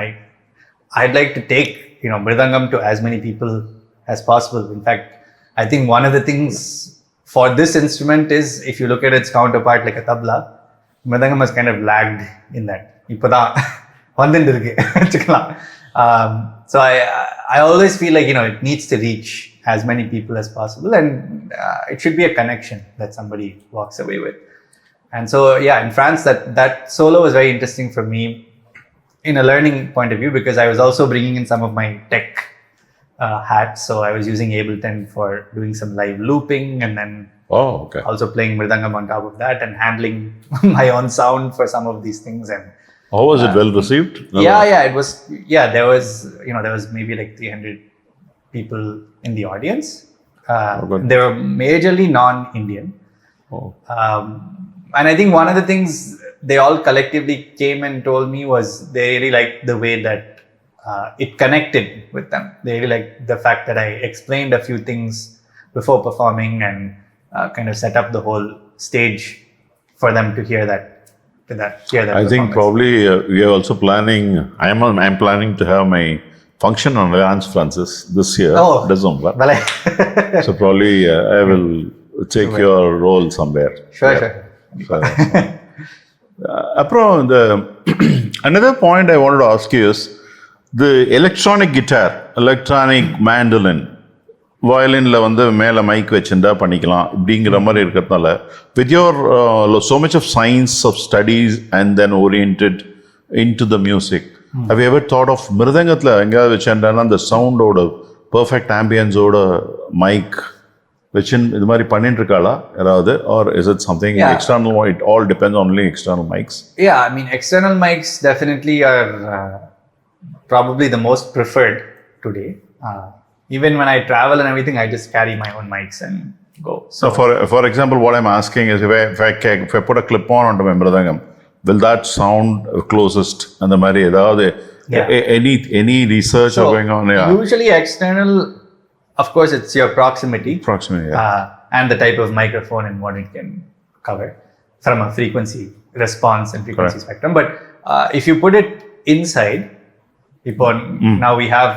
I'd like to take Mridangam to as many people as possible. In fact, I think one of the things for this instrument is, if you look at its counterpart like a tabla, Mridangam has kind of lagged in that. So I always feel like it needs to reach as many people as possible, and it should be a connection that somebody walks away with. And so in France, that solo was very interesting for me in a learning point of view, because I was also bringing in some of my tech hats. So I was using Ableton for doing some live looping, and then also playing Mridangam on top of that, and handling my own sound for some of these things. And how was it well received? It was. There was maybe like 300 people in the audience. They were majorly non-Indian. And I think one of the things they all collectively came and told me was they really liked the way that it connected with them. They really liked the fact that I explained a few things before performing, and kind of set up the whole stage for them to hear that. I think probably we are also planning. I'm planning to have my function on Reliance Francis this year, December. So probably I will take your role somewhere. Sure. Another point I wanted to ask you is the electronic guitar, electronic mandolin, வயலின்ல மேலே mic வச்சுட்டா பண்ணிக்கலாம் இப்படிங்கிற மாதிரி இருக்கிறதுனால, with your so much of science of studies and then oriented into the music, have you ever thought of மிருதங்கத்தில் எங்கேயாவது வச்சுட்டானா அந்த சவுண்டோட perfect ஆம்பியன்ஸோட mic வச்சு இது மாதிரி பண்ணிட்டு இருக்காளா யாராவது, or is it something external? It all depends on only external mics. I mean, external mics definitely are probably the most preferred today. Even when I travel and everything, I just carry my own mics and go. So for example, what I'm asking is, if I put a clip on onto my Mridangam, will that sound closest? And the Mari, any research going on? Yeah. Usually external, of course, it's your proximity. Proximity, yeah. And the type of microphone and what it can cover from a frequency response and frequency spectrum. But if you put it inside, now we have,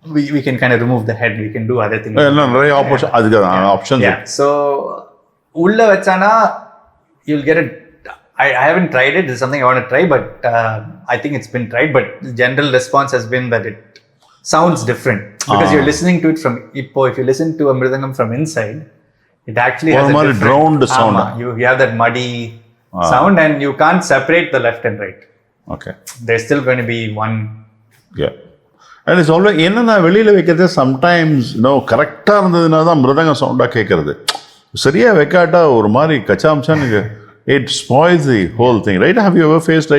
we can kind of remove the head, we can do other things. Options. Yeah. So, ulla vachana, you'll get it. I haven't tried it. This is something I want to try, but I think it's been tried. But the general response has been that it sounds different because you're listening to it from. If you listen to a Mridangam from inside, it actually has a different drowned sound. You have that muddy sound, and you can't separate the left and right. Okay. There's still going to be one. Yeah. And it's always என்னன்னா வெளியில வைக்கிறது sometimes கரெக்டாக இருந்ததுன்னா தான் மிருதங்க சவுண்டாக கேட்கறது. சரியாக வைக்காட்டா ஒரு மாதிரி கச்சாம்சான்னு it spoils the whole thing, right? Have you ever faced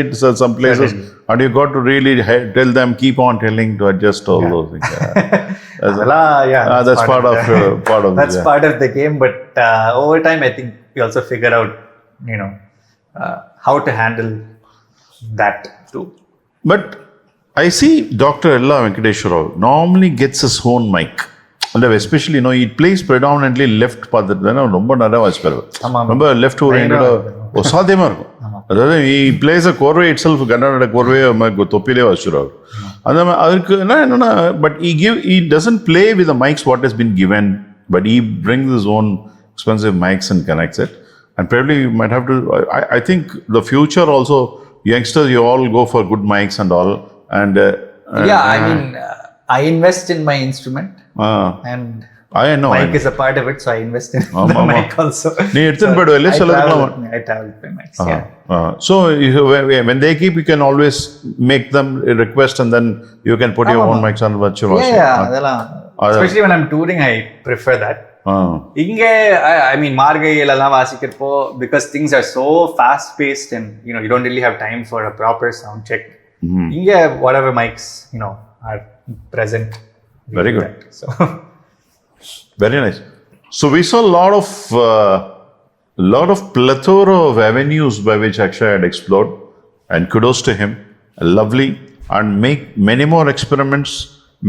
some places and you got to really tell them, keep on telling to adjust all those things? That's part of that's part of the game. But over time, I think we also figure out, how to handle that too. But I see Dr. Ella Venkateshwara normally gets his own mic. And especially, he plays predominantly left path. ரொம்ப நிறைய வாசிப்பாரு. ரொம்ப left ஓரியன்டா சாத்தியமா இருக்கும். அதாவது he plays a கோர்வே itself, Karnataka கோர்வே தொப்பிலே வாசிச்சுறாரு. அந்த அதுக்கு என்னன்னா, but he doesn't play with the mics what has been given, but he brings his own expensive mics and connects it. And probably you might have to, I think the future also, youngsters, you all go for good mics and all. And I mean, I invest in my instrument, and I know mic is a part of it, so I invest in the mic also. I travel with my mics. So when they keep, you can always make them a request, and then you can put your own mics on virtual. Especially when I'm touring, I prefer that. I mean, மார்கையிலலாம் வாசிக்கிறப்போ, because things are so fast paced and you don't really have time for a proper sound check. Whatever mics are present. Very good. So very nice. So we saw a lot of plethora of avenues by which Akshay had explored, and kudos to him. Lovely, and make many more experiments,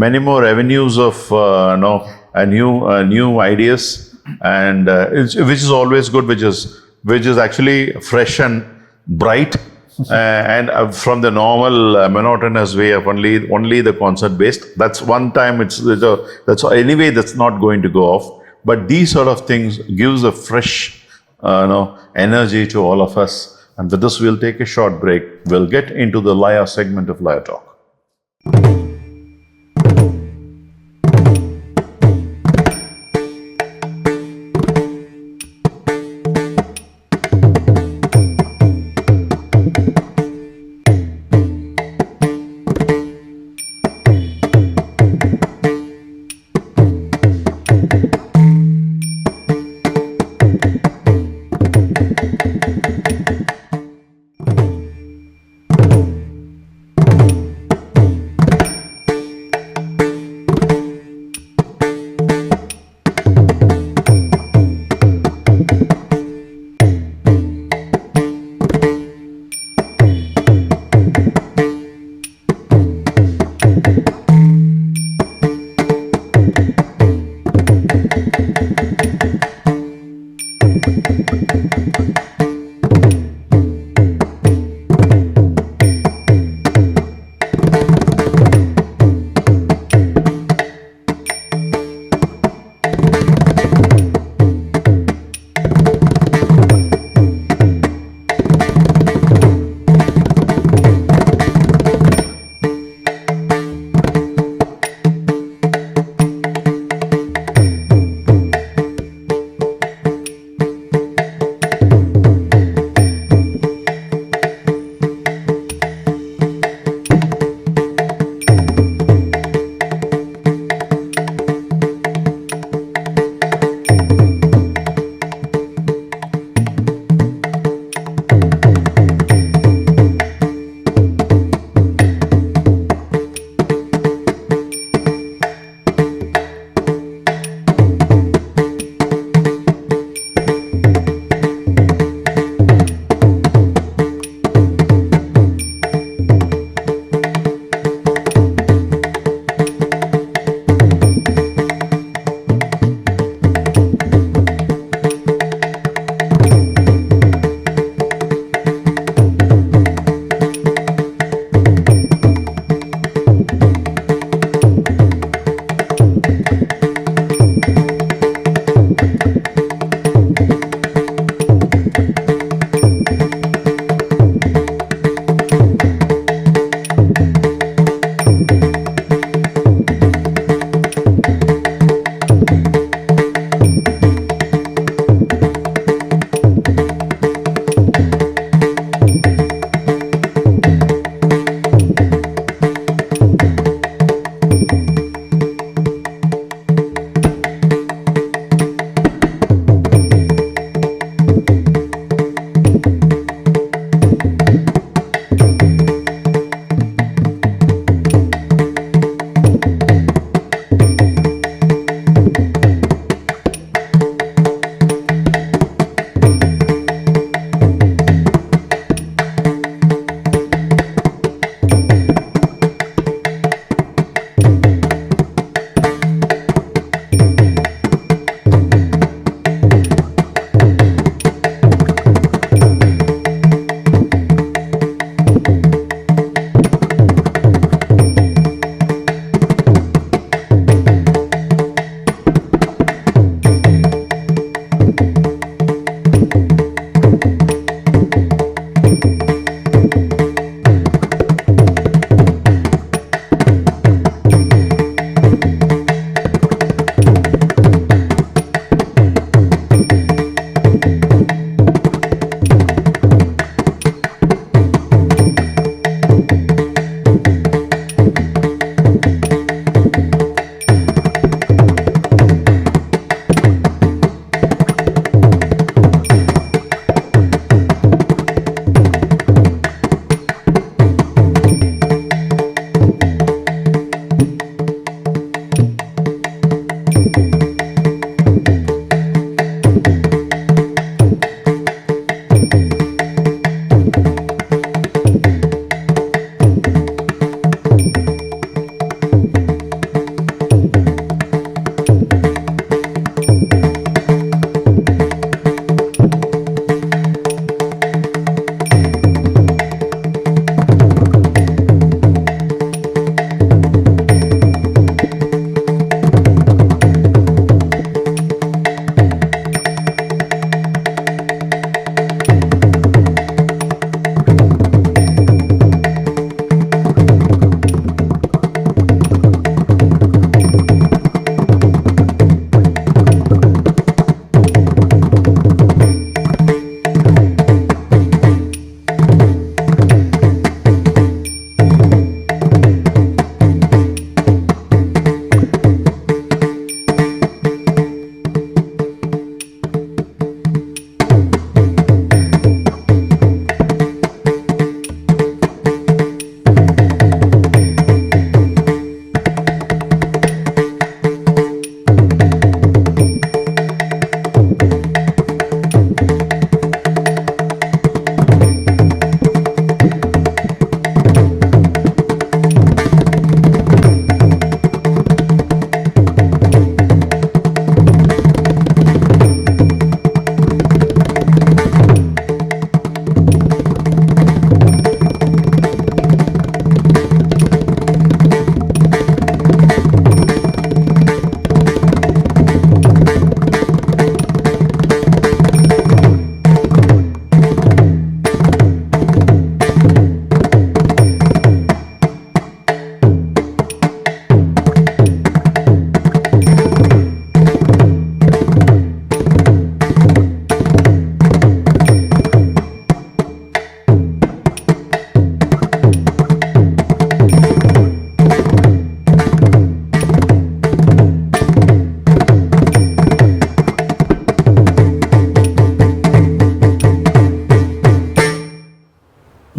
many more avenues of new ideas, and which is always good, which is actually fresh and bright. And from the normal monotonous way of only the concert based, that's one time that's anyway that's not going to go off. But these sort of things gives a fresh energy to all of us. And with this, we'll take a short break. We'll get into the Laya segment of Laya Talk.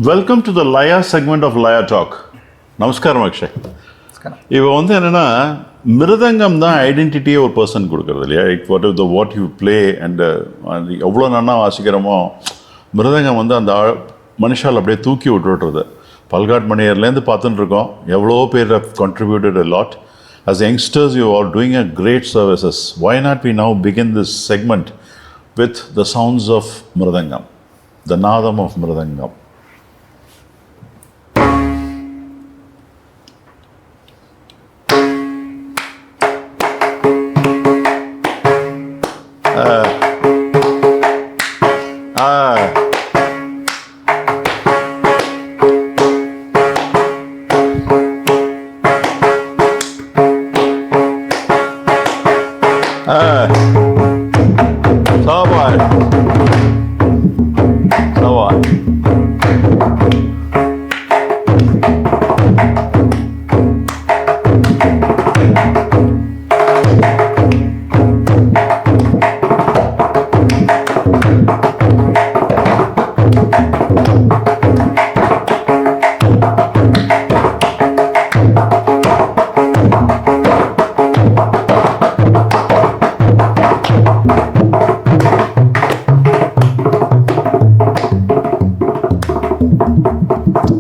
Welcome to the லயா segment of லயா talk. நமஸ்காரம் அக்ஷய். இப்போ வந்து என்னென்னா, மிருதங்கம் தான் ஐடென்டிட்டியே ஒரு person கொடுக்குறது இல்லையா? வாட் யூ பிளே அண்ட் எவ்வளோ நன்னா வாசிக்கிறோமோ, மிருதங்கம் வந்து அந்த மனுஷால் அப்படியே தூக்கி விட்டுறது. பல்காட் மணியர்லேருந்து பார்த்துட்டு இருக்கோம், எவ்வளோ பேர் have contributed a lot. As youngsters, you are doing a great services. Why not we now begin this segment with the sounds of Mridangam, the Nadam of Mridangam.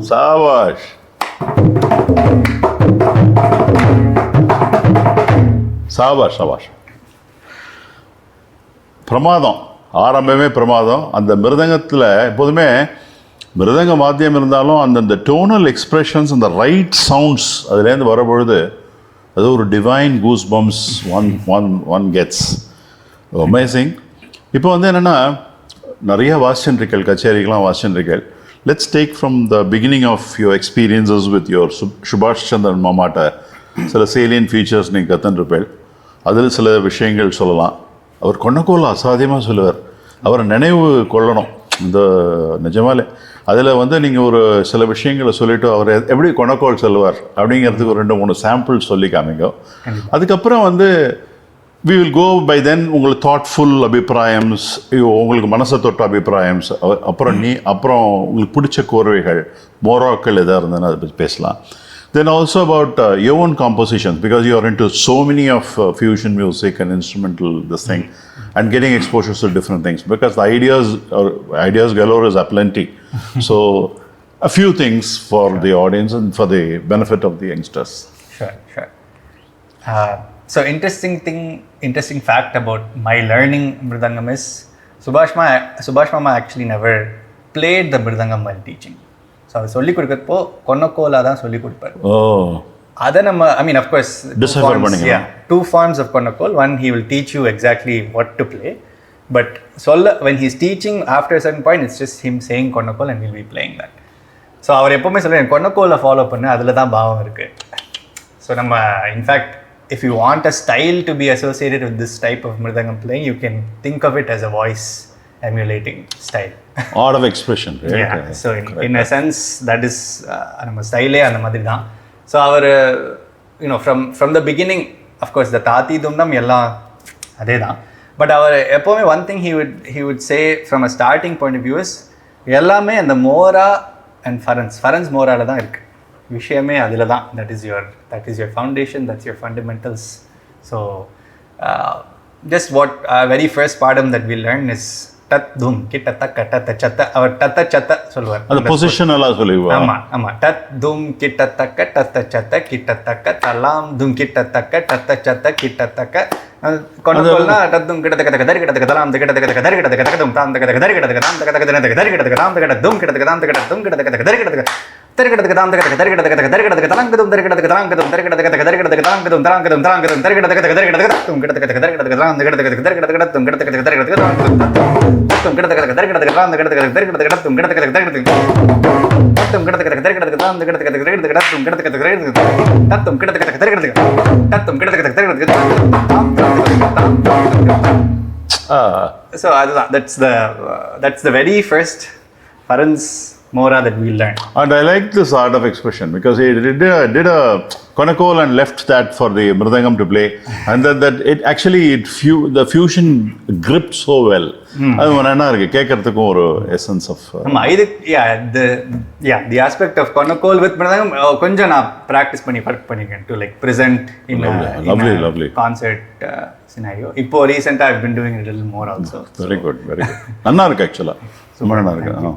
Shahbaz. Shahbaz Shahbaz. பிரமாதம், ஆரம்பமே பிரமாதம். அந்த மிருதங்கத்தில் எப்போதுமே மிருதங்க வாத்தியம் இருந்தாலும் அந்த டோனல் எக்ஸ்பிரஷன்ஸ், அந்த ரைட் சவுண்ட்ஸ் அதுலேருந்து வரப்பொழுது அது ஒரு divine goose bumps one gets. Amazing. இப்போ வந்து என்னென்னா, நிறைய வாசிச்சுருக்கீர்கள், கச்சேரிக்கெலாம் வாசிச்சுருக்கீர்கள். Let's take from the beginning of your experiences with your Subhash Chandran மாமாட்ட சில salient features நீங்கள் கற்றுருப்பேன். அதில் சில விஷயங்கள் சொல்லலாம். அவர் கொன்னக்கோல் அசாத்தியமாக சொல்லுவார். அவரை நினைவு கொள்ளணும். இந்த நிஜமாலே அதில் வந்து நீங்கள் ஒரு சில விஷயங்களை சொல்லிவிட்டு அவர் எப்படி கொன்னக்கோல் சொல்லுவார் அப்படிங்கிறதுக்கு ஒரு 2-3 சாம்பிள்ஸ் சொல்லி காமிங்க. அதுக்கப்புறம் வந்து we will go by then உங்களுக்கு thoughtful அபிப்பிராயம்ஸ், உங்களுக்கு மனசை தொட்ட அபிப்பிராயம்ஸ், அப்புறம் உங்களுக்கு பிடிச்ச கோர்வைகள், மோராக்கள் எதாக இருந்ததுன்னு அதை பற்றி பேசலாம். Then also about your own compositions, because you are into so many of fusion music and instrumental this thing, and getting exposures to different things, because the ideas galore is aplenty. So a few things for the audience and for the benefit of the youngsters. Sure. So interesting fact about my learning Mridangam is Subhash Mama actually never played the Mridangam while teaching. So அவர் சொல்லி கொடுக்கப்போ கொன்னக்கோலா தான் சொல்லி கொடுப்பார். அதை நம்ம of course two forms of konnakol. One, he will teach you exactly what to play, but when he's teaching, after a certain point it's just him saying konnakol and we'll be playing that. So அவர் எப்பவுமே சொல்லுவார், கொன்னக்கோலை follow பண்ணு, அதில் தான் பாவம் இருக்கு. So நம்ம infact if you want a style to be associated with this type of Mridangam playing, you can think of it as a voice emulating style. Art of expression, right? Yeah. So in a sense, that is நம்ம ஸ்டைலே அந்த மாதிரி தான். So அவர் from the beginning, of course, the தாத்தி தும்தம் எல்லாம் அதே தான். பட் அவர் எப்போவுமே one thing he would say from a starting point of view is, எல்லாமே அந்த மோரா அண்ட் ஃபரன்ஸ் மோரால தான் இருக்குது. விஷயமே அதில் தான். that is your foundation, that's your fundamentals. So just what very first param that we learn is tat dhum kitta katta chatta. Our tata chatta சொல்வார். அந்த position எல்லாம் சொல்லுவா. ஆமா tat dhum kitta takka tatta chatta kitta takka talam dhum kitta takka tatta chatta kitta takka. கொன்னக்கோல்னா tat dhum kitta takka takka kitta takka talam kitta takka takka kitta takka dhum tam takka takka kitta takka tam takka takka kitta takka tam takka dhum kitta takka tam takka dhum kitta takka kitta takka தரிகடத்துக்கு தாம் தரிகடத்துக்கு தரிகடத்துக்கு தரிகடத்துக்கு தலங்கதும் தரிகடத்துக்கு தாங்கதும் தரிகடத்துக்கு தரிகடத்துக்கு தாங்கதும் தராங்கதும் தராங்கதும் தரிகடத்துக்கு தரிகடத்துக்கு தத்தும் கிடத்துக்கு தரிகடத்துக்கு தாம் தரிகடத்துக்கு தரிகடத்துக்கு தத்தும் கிடத்துக்கு தரிகடத்துக்கு தத்தும் கிடத்துக்கு தரிகடத்துக்கு தாம் தரிகடத்துக்கு தரிகடத்துக்கு தத்தும் கிடத்துக்கு தரிகடத்துக்கு தத்தும் கிடத்துக்கு தரிகடத்துக்கு தாம் தரிகடத்துக்கு தரிகடத்துக்கு தத்தும் கிடத்துக்கு தரிகடத்துக்கு தத்தும் கிடத்துக்கு தரிகடத்துக்கு தத்தும் கிடத்துக்கு தரிகடத்துக்கு தாம். So அதுதான், that's the very first Farans mora that we learn. And I like this art of expression because he did a Konakol and left that for the Mridangam to play, and that it actually the fusion gripped so well. அது நல்லா இருக்கு கேட்கறதுக்கும் ஒரு essence of the aspect of Konakol with Mridangam கொஞ்சம் நான் practice பண்ணி work பண்ணிருக்கேன் to like present in lovely concert scenario. இப்போ recent I've been doing it a little more also. Very good. நல்லா இருக்கு actually. ரொம்ப நல்லா இருக்கு.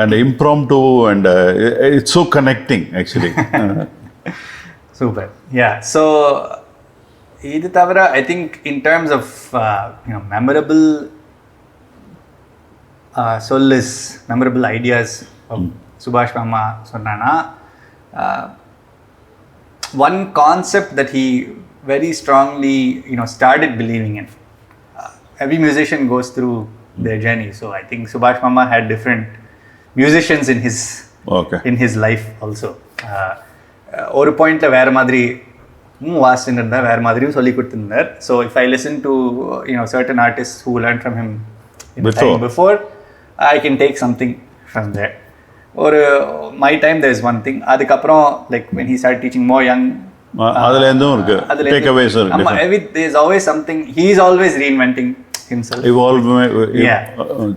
And impromptu and it's so connecting actually. Super. Yeah. So idu thavara I think in terms of memorable memorable ideas of Subhash Mama sonnana, one concept that he very strongly started believing in. Every musician goes through their journey, so I think Subhash Mama had different musicians in his life also. ஒரு பாயிண்ட்ல வேற மாதிரி வாசிட்டு இருந்தார், வேற மாதிரியும் சொல்லி கொடுத்திருந்தார். So if I listen to certain artists who learned from him in the time before, I can take something from there. Or my time there is one thing. அதுக்கப்புறம் like when he started teaching more young, அதுல இருந்தும் இருக்கு takeaways இருக்கு. There is always something. He is always reinventing himself.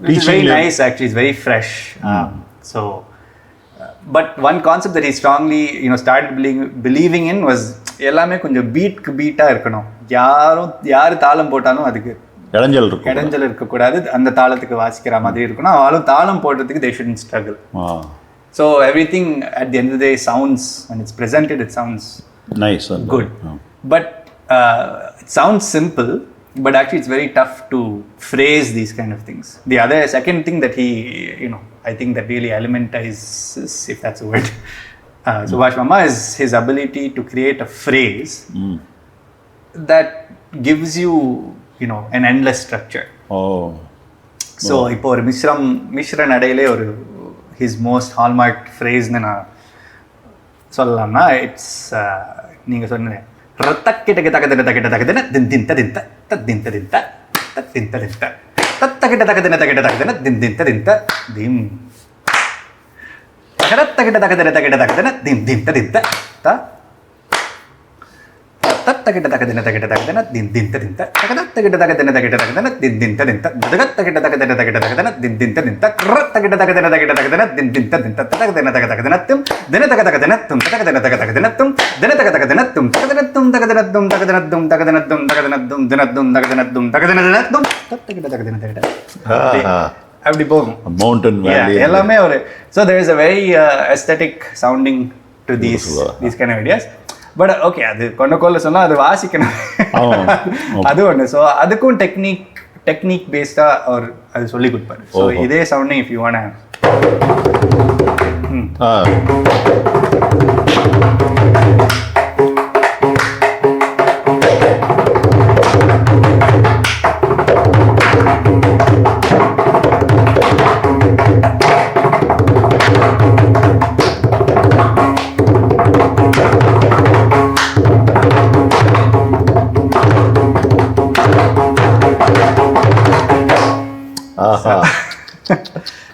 Which is very nice actually. It's very fresh. So but one concept that he strongly started believing in was எல்லாமே கொஞ்சம் beta இருக்கணும். யாரு தாளம் போட்டாலும் அதுக்கு இடைஞ்சல் இருக்க கூடாது, அந்த தாளத்துக்கு வாசிக்கிற மாதிரி இருக்கணும். அவளும் தாளம் போடுறதுக்கு they shouldn't struggle. So everything at the end of the day sounds, when it's presented, it sounds nice and good. But it sounds simple, but actually it's very tough to phrase these kind of things. The second thing that he I think that really elementizes, if that's a word, Subhash Mama, is his ability to create a phrase that gives you an endless structure. So இப்போ ஒரு மிஸ்ர நடையிலே ஒரு his most hallmark phrase ன்னு நான் சொல்லலாம்னா, it's நீங்க சொன்ன ரத்தக்கிட்ட தகதின தகிட்ட தகதின தின் ததிந்த ததிந்த திந்த ததிந்த திந்த தத்தகிட்ட தகதின தகிட்ட தகதின தின் ததிந்த Thiem தகதத்தகிட்ட தகதின தகிட்ட தகதின தின் ததிந்த த தத்தகிட்ட தகதின தகிட்ட தகதின தின் ததிந்த தகதத்தகிட்ட தகதின தகிட்ட தகதின தின் ததிந்த தகதத்தகிட்ட தகதின தகிட்ட தகதின தின் ததிந்த ரத்தகிட்ட தகதின தகிட்ட தகதின தின் ததிந்த தகதின தகதின தும் தின தகதகதின தும் தகதின தகதகதின தும் தின தகதகதின தும் தகதின தும் தகதின தும் தகதின தும் தகதின தும் தகதின தும் தின தும் தகதின தும் தகதின தும் தத்தகிட்ட தகதின தகிட்ட அப்படி போகும். Mountain valley எல்லாமே ஒரு so there is a very aesthetic sounding to these kind of ideas. But okay, அது கொண்டக்கோல்ல சொன்னா அது வாசிக்கணும், அது ஒன்று. ஸோ அதுக்கும் டெக்னிக் பேஸ்டா அவர் அது சொல்லி கொடுப்பாரு. ஸோ இதே சவுண்டிங் இஃப் யூ வாண்ட்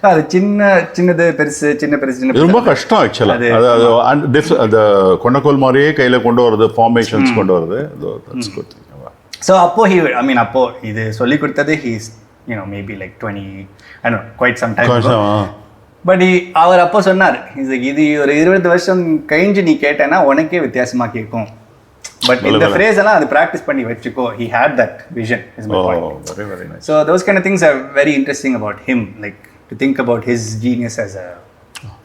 அது சின்னது பெருசு ரொம்ப கஷ்டம் ஆக்சுவலா. அது கொண்டக்கோல் மாதிரியே கையில கொண்டு வருது, ஃபார்மேஷன்ஸ் கொண்டு வருது. ஸோ அப்போ இது சொல்லி கொடுத்தது he's maybe like 20 I don't know, quite some time ago. But அவர் அப்போ சொன்னார், இது ஒரு 20 வருஷம் கழிஞ்சு நீ கேட்டேன்னா உனக்கே வித்தியாசமா கேட்கும். But in the phrase எல்லாம் அது practice பண்ணி வச்சுக்கோ. He had that vision, is my point. Very, very nice. So those kind of things are very interesting about him, like to think about his genius as a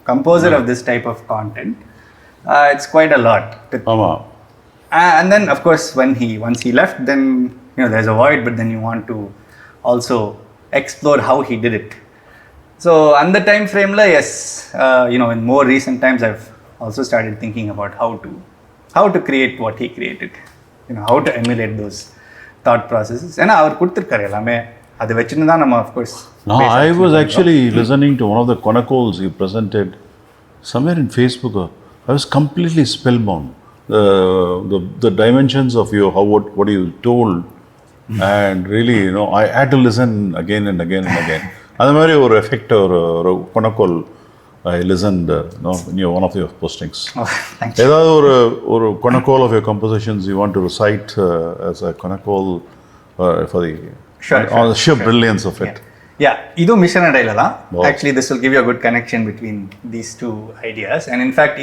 composer of this type of content. It's quite a lot. And then of course once he left, then there's a void, but then you want to also explore how he did it. So on the time frame la, yes, in more recent times I've also started thinking about how to create what he created, how to emulate those thought processes. And அவர் கொடுத்திருக்காரு எல்லாமே, அது வெச்சிட்டு தான் நம்ம of course. No, I was actually listening to one of the Konakols he presented somewhere in Facebook. I was completely spellbound. The dimensions of what you told, and really I had to listen again and again and again. அந்த மாதிரி ஒரு effect ஒரு கொணக்கோல் I listened in one of your postings. Oh, thank you. ஏதாவது ஒரு கொணக்கோல் of your compositions you want to recite as a கொணக்கோல் for the sheer brilliance of it. Yeah, idu mission adayla da. Actually, this will give you a good connection between these two ideas. And in fact,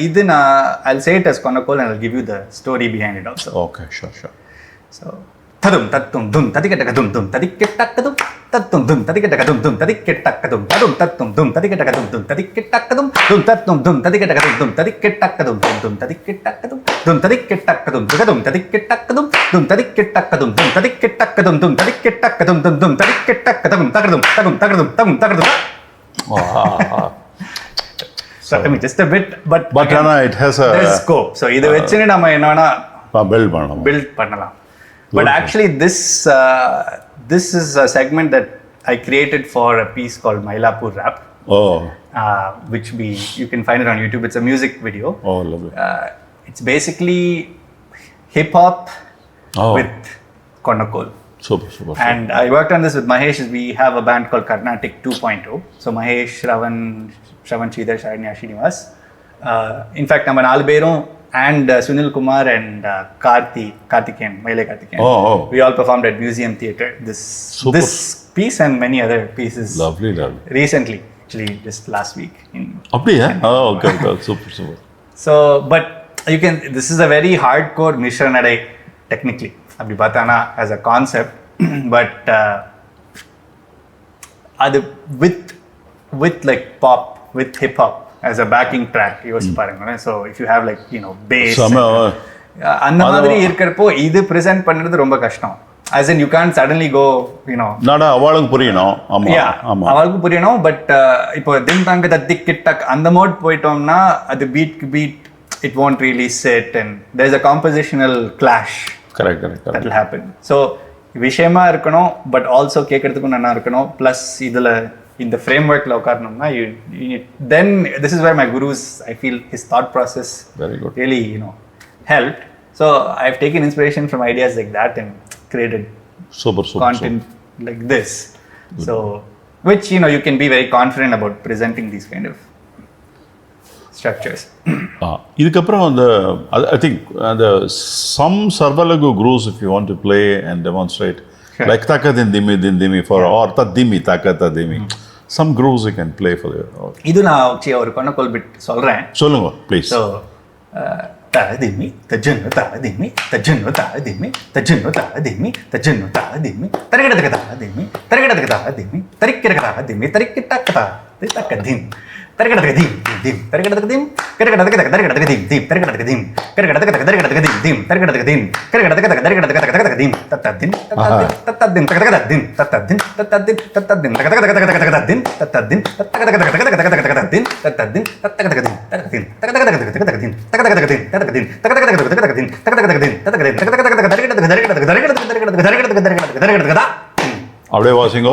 I'll say it as Konakol and I'll give you the story behind it also. Okay, sure. So, tadum tattum dum tadikettakadum dum tadikettakadum tattum dum tadikettakadum dum tadikettakadum tadum tattum dum tadikettakadum dum tadikettakadum dum tattum dum tadikettakadum dum tadikettakadum dum tadikettakadum dum tadikettakadum dum tadikettakadum dum tadikettakadum dum tadikettakadum dum tadikettakadum dum tadikettakadum takadum takadum. So I mean just a bit but again, it has a there's scope. So idu vechine nama enna build pannalam. But actually, this is a segment that I created for a piece called Mailapur Rap. Oh. Which you can find it on YouTube. It's a music video. Oh, lovely. It's basically hip hop with Konakol. Super. And I worked on this with Mahesh. We have a band called Carnatic 2.0. So Mahesh, Shravan Sridhar, Sharanya, Srinivas. In fact, நம்ம 4 பேரும் and Sunil Kumar and Karthikeyan, Maile Karthikeyan. Oh. We all performed at Museum Theatre. This piece and many other pieces. Lovely. Recently, actually, just last week. அப்படியா? Okay. Super. So, but this is a very hardcore Mishra Nadai technically. Abhi Batana as a concept, but with like pop, with hip hop. As a backing track, யோசிச்சு பாருங்க. So if you have like bass அந்த மாதிரி இருக்கிறப்போ இது present பண்றது ரொம்ப கஷ்டம். As in you can't suddenly go நாடா அவளுக்கு புரியணும். ஆமா அவளுக்கு புரியணும். பட் இப்போ திம் தாங்க தத்தி கிட்டக் அந்த மோட் போயிட்டோம்னா அது beat it won't really sit and there's a compositional clash. Correct. That will happen. So விஷயமா இருக்கணும் பட் ஆல்சோ கேட்கறதுக்கும் நல்லா இருக்கணும். ப்ளஸ் இதுல இந்த frameworkல உட்காரணும்னா then this is where my gurus, I feel his thought process very good really helped. So I've taken inspiration from ideas like that and created super content like this. Good. So which you can be very confident about presenting these kind of structures. இதுக்கப்புறம் I think some Sarvalagu grooves if you want to play and demonstrate. Sure. Like Takatin Dimi for or Tadimi Takata Dimi. Some grooves you can play for you. இது நான் ஒரு கொணக்கோல் bit சொல்றேன். சொல்லுங்க please. So Tadimi tajanu tadimi tarikadaka tadimi tarikkitakata takadim tarikadaka dim tarikadaka dim tarikadaka dim tarikadaka dim tarikadaka dim tarikadaka dim tarikadaka dim tatadim tatadim tatadim tatadim tatadim tatadim tatadim tatadim அப்படியே வாசிங்கோ.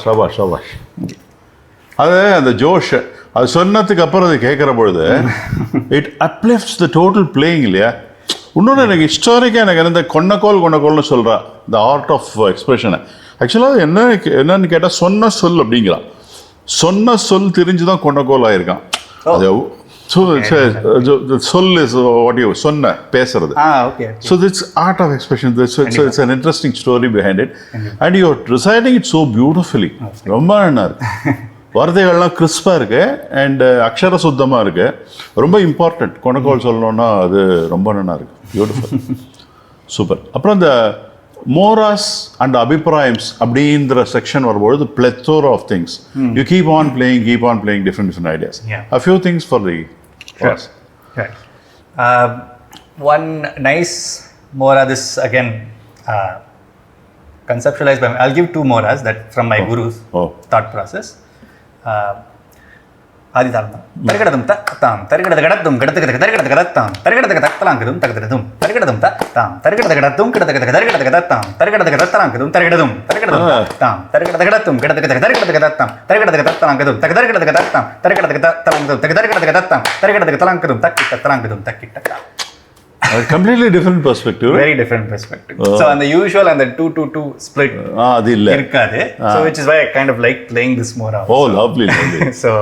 சபாஷ். அது அந்த ஜோஷ் அது சொன்னதுக்கு அப்புறம் அது கேட்குற பொழுது இட் அப்லிஃப்ட்ஸ் த டோட்டல் பிளேயிங் இல்லையா. இன்னொன்று எனக்கு ஹிஸ்டாரிக்காக எனக்கு இந்த கொன்னக்கோல்னு சொல்கிறேன் இந்த ஆர்ட் ஆஃப் எக்ஸ்பிரஷனை. ஆக்சுவலாக என்னன்னு கேட்டால் சொன்ன அப்படிங்கிறான். சொன்ன சொல் தெரிஞ்சு தான் கொன்னக்கோல் ஆயிருக்கான். அது சொல் இஸ் வாட் யூ சொன்ன பேசுறது. So this art of expression, it's an interesting story behind it and you're reciting it so beautifully. ரொம்ப நல்லா இருக்கு. வார்த்தைகள்லாம் கிறிஸ்பாக இருக்கு அண்ட் அக்ஷர சுத்தமாக இருக்கு. ரொம்ப இம்பார்ட்டன்ட் கொணக்கோல் சொல்லணும்னா அது ரொம்ப நல்லா இருக்கு. Beautiful super. அப்புறம் இந்த மோராஸ் அண்ட் அபிப்ராயம்ஸ் அப்படின்ற செக்ஷன் வரும்பொழுது plethora of things. You keep on playing different ideas. A few things for the class. Sure. one nice mora, this again conceptualized by me. I'll give two moras that from my guru's thought process. ஆதி தாளம் தரிகடதும் தாம் தரிகடதகடத்தும் கடத்துகதகதரிகடதகதத்தாம் தரிகடதகதத்தலாங்கதும் தகததும் தரிகடதும் தாம் தரிகடதகடத்தும் கடத்துகதகதரிகடதகதத்தாம் தரிகடதகதத்தலாங்கதும் தரிகடதும் தரிகடதும் தாம் தரிகடதகடத்தும் கடத்துகதகதரிகடதகதத்தாம் தரிகடதகதத்தலாங்கதும் தகதரிகடதகதத்தாம் தரிகடதகதத்தலாங்கதும் தகதரிகடதகதத்தாம் தரிகடதகதலாங்கதும் தக்கிட்டத்தலாங்கதும் தக்கிட்டக்கா. A completely different perspective. Very different perspective. So and the usual and the 2-2-2 split அது இல்ல இருக்காது. So which is why I kind of like playing this more out. Oh, lovely, lovely. So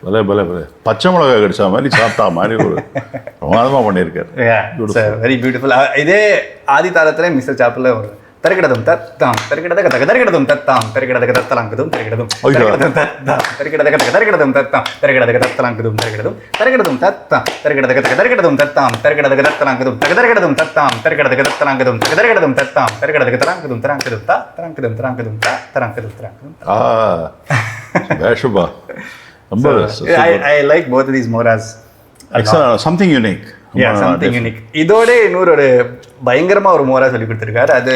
பலே பலே பலே பச்சை மிளகாய் கடிச்சா மாதிரி சாப்பிட்டா மாதிரி ஒரு பிரமாதமாக பண்ணியிருக்காரு. Very beautiful. இதே ஆதி தாளத்துல மிஸ்டர் சாப்பில் ஒரு தரிகிடதும் தத்தாம் தரிகிடதக தரிகிடதும் தத்தாம் தரிகிடதக தத்தலாங்கதும் தரிகிடதும் தரிகிடதும் தத்தாம் தரிகிடதக தரிகிடதும் தத்தாம் தரிகிடதக தத்தலாங்கதும் தரிகிடதும் தரிகிடதும் தத்தாம் தரிகிடதக தரிகிடதும் தத்தாம் தரிகிடதக தத்தலாங்கதும் தரிகிடதும் தத்தாம் தரிகிடதக தத்தலாங்கதும் தரிகிடதும் தத்தாம் தரிகிடதக தராங்கதும் தராங்கதும் தராங்கதும் தராங்கதும் தராங்கதும் தராங்கதும். வேஷபா ரொம்ப I like both of these moras. Something unique. Something unique. இதோட இன்னொரு ஒரு பயங்கரமா ஒரு மோரா சொல்லி கொடுத்திருக்காரு. அது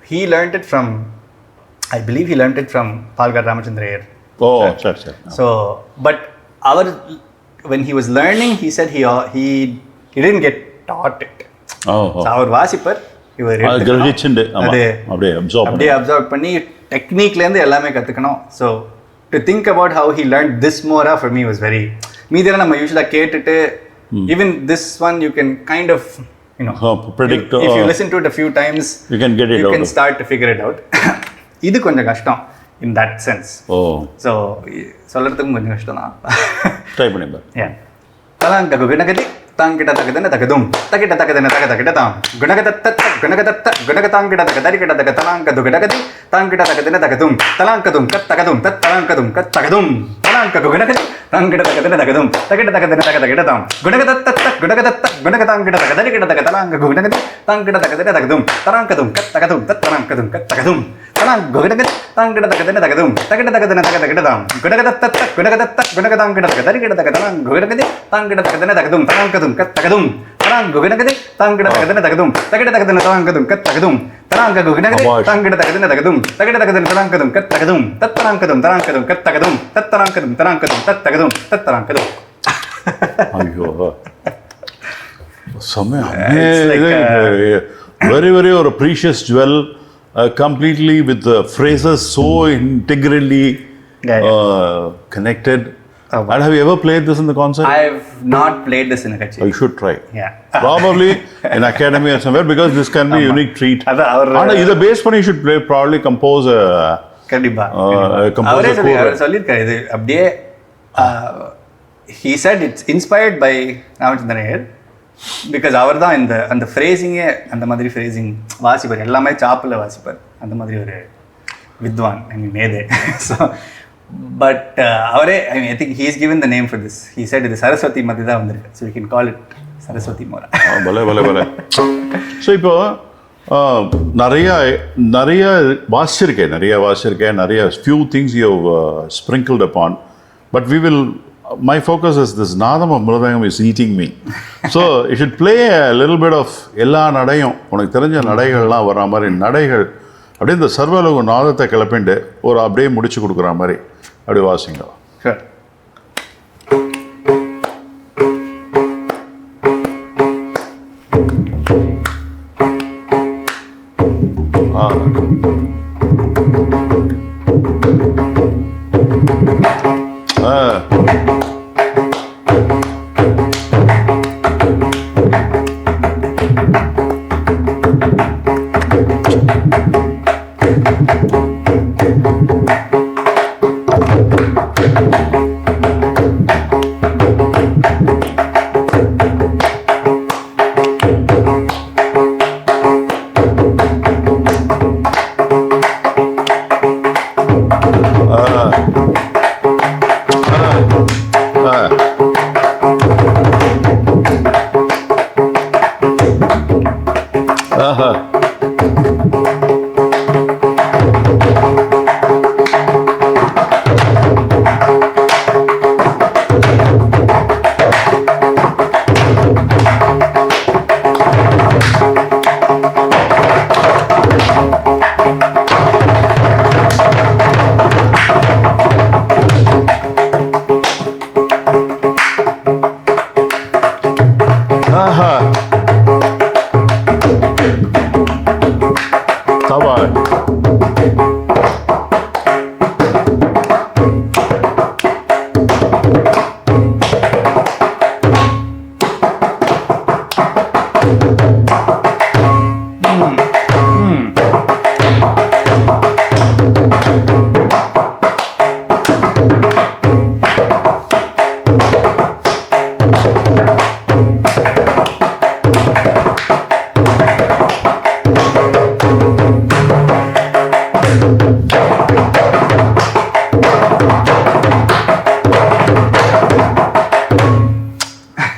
he learned it from, I believe he learned it from Palgar Ramachandra Iyer. Sure. So but when he was learning, he said he didn't get taught it. So அவர் வாசிப்பர் இவர் கிரகிச்சுண்டு அப்படியே அப்சர்வ் பண்ணி டெக்னிக்ல இருந்து எல்லாமே கத்துக்கணும். So to think about how he learned this mora for me was very, மீதியெல்லாம் நம்ம யூஸ்வலாக கேட்டுட்டு even this one you can kind of predict. If you listen to it a few times you can get it you out. can start to figure it out. இது கொஞ்சம் கஷ்டம் in that sense. So சொல்றதுக்கும் கொஞ்சம் கஷ்டம் தான். Try பண்ணி பாரு. தலாங்க குணகதி தாங்கிட்ட தகதன தகதும் தகிட்ட தகதன தகதகிட்ட தாம் குணகதத்த குணகதாங்கிட்ட தகதரிகிட்ட தக தலாங்க துகடகதி தாங்கிட்ட தகதன தகதும் தலாங்கதும் கத்தகதும் தத்தலாங்கதும் கத்தகதும் தலாங்க குணகதி தாங்கிட்ட தகதன தகதும் தகிட்ட தகதன தகதகிட்ட தாம் குணகதத்த குணகதாங்கிட்ட தகதரிகிட்ட தக தலாங்க குணகதி தாங்கிட்ட தகதன தகதும் தலாங்கதும் கத்தகதும் தத்தலாங்கதும் கத்தகதும் தலாங்க குணகதி தாங்கிட்ட தகதன தகதும் தகிட்ட தகதன தகதகிட்ட தாம் குணகதத்த குணகதாங்கிட்ட தகதரிகிட்ட தக தலாங்க குணகதி தாங்கிட்ட தகதன தகதும் தலாங்கதும் கத்தகதும் தலாங்க குணகதி தாங்கிட்ட தகதன தகதும் தகிட்ட தகதன தலாங்கதும் கத்தகதும் தலாங்க குணகதி தாங்கிட்ட தகதன தகதும் தகிட்ட தகதன தலாங்கதும் கத்தகதும் தத்தலாங்கதும் தலாங்கதும் கத்தகதும் தத்தலாங்கதும் தலாங்கதும் தத்தகதும் தத்தலாங்கதும். ஐயோ very very or a precious jewel, completely with the phrases so integrally connected. And have you ever played this in the concert? I've not played this in a kacheri. You should try. Yeah. Probably in academy or somewhere, because this can be a unique treat. And either base பண்ணி you should play, probably compose a கண்டிப்பா அவரே சொல்லியிருக்காரு இது அப்படியே. he said it's inspired by Ramachandra Iyer because அவர் தான் இந்த அந்த ஃப்ரேசிங்கே அந்த மாதிரி ஃப்ரேசிங் வாசிப்பார், எல்லாமே சாப்பில் வாசிப்பார், அந்த மாதிரி ஒரு வித்வான் மேதே. ஸோ பட் அவரே I think he is given the name for this. He said இது சரஸ்வதி மாதிரி தான் வந்திருக்கு, so we can call it Saraswati மோரா. பலே ஸோ இப்போ நிறைய வாசிச்சிருக்கேன், நிறைய few things you have sprinkled upon, but we will, my focus is this Nadam of Mridangam is eating me. So you should play a little bit of எல்லா நடையும், உனக்கு தெரிஞ்ச நடைகள்லாம் வர மாதிரி நடைகள் அப்படியே இந்த சர்வலோக நாதத்தை கிளப்பிண்டு ஒரு அப்படியே முடிச்சு கொடுக்குற மாதிரி அப்படி வாசிங்க.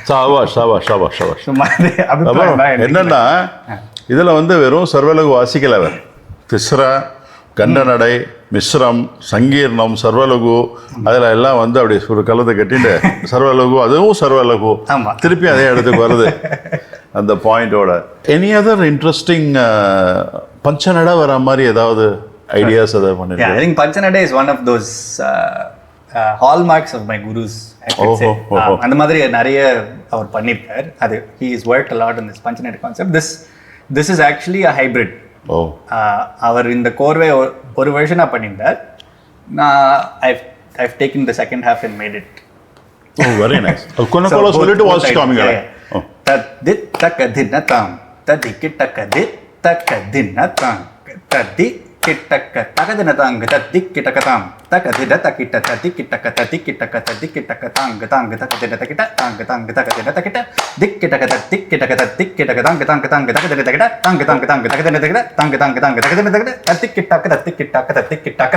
சாபாஷ் சாபாஷ் சாபாஷ் சாபாஷ். சும்மா இது அப்புறம் அபிப்பிராயம் தான் எனக்கு. என்னன்னா இதில் வந்து வெறும் சர்வலகு வாசிக்கல அவர் திஸ்ரா கண்டநடை மிஸ்ரம் சங்கீர்ணம் சர்வலகு அதில் எல்லாம் வந்து அப்படி ஒரு கலத்தை கட்டிட்டு சர்வலகு அதுவும் சர்வலகு ஆமா. திருப்பி அதே இடத்துக்கு வருது அந்த பாயிண்டோட. எனி அதர் இன்ட்ரெஸ்டிங் பஞ்சநடை வர மாதிரி ஏதாவது ஐடியாஸ் அதை Yeah, I பண்ணிருக்கேன்? think Panchanada is one of those hallmarks of my gurus, I could say. அந்த மாதிரி நிறைய அவர் பண்ணிருக்கார். அது he is worked a lot on this Panchanada concept. This is actually a hybrid. ஓ அவர் இந்த கோர்வை ஒரு வருஷனா பண்ணியிருந்தார். நான் I've taken the second half and made it. Oh very nice. கொன்னக்கோல சொல்லிட்டு வாசிச்சு காமிங்க. தத்தித் தக்கதின்னதாம் ததிக்கிட்டக்கதித் தக்கதின்னதாம் ததிக்கிட்டக்க தகதினதாங்க ததிக்கிட்டக்கதாம் தகதிட தக்கிட்ட ததிக்கிட்டக்க ததிக்கிட்டக்க ததிக்கிட்டக்க தாங்க தாங்க தகதிட தக்கிட்ட தாங்க தாங்க தகதிட தக்கிட்ட திக்கிட்டக்க ததிக்கிட்டக்க ததிக்கிட்டக்க தாங்க தாங்க தாங்க தகதிட தக்கிட்ட தாங்க தாங்க தாங்க தகதிட தக்கிட்ட தாங்க தாங்க தாங்க தகதிட தக்கிட்ட ததிக்கிட்டக்க ததிக்கிட்டக்க ததிக்கிட்டக்க.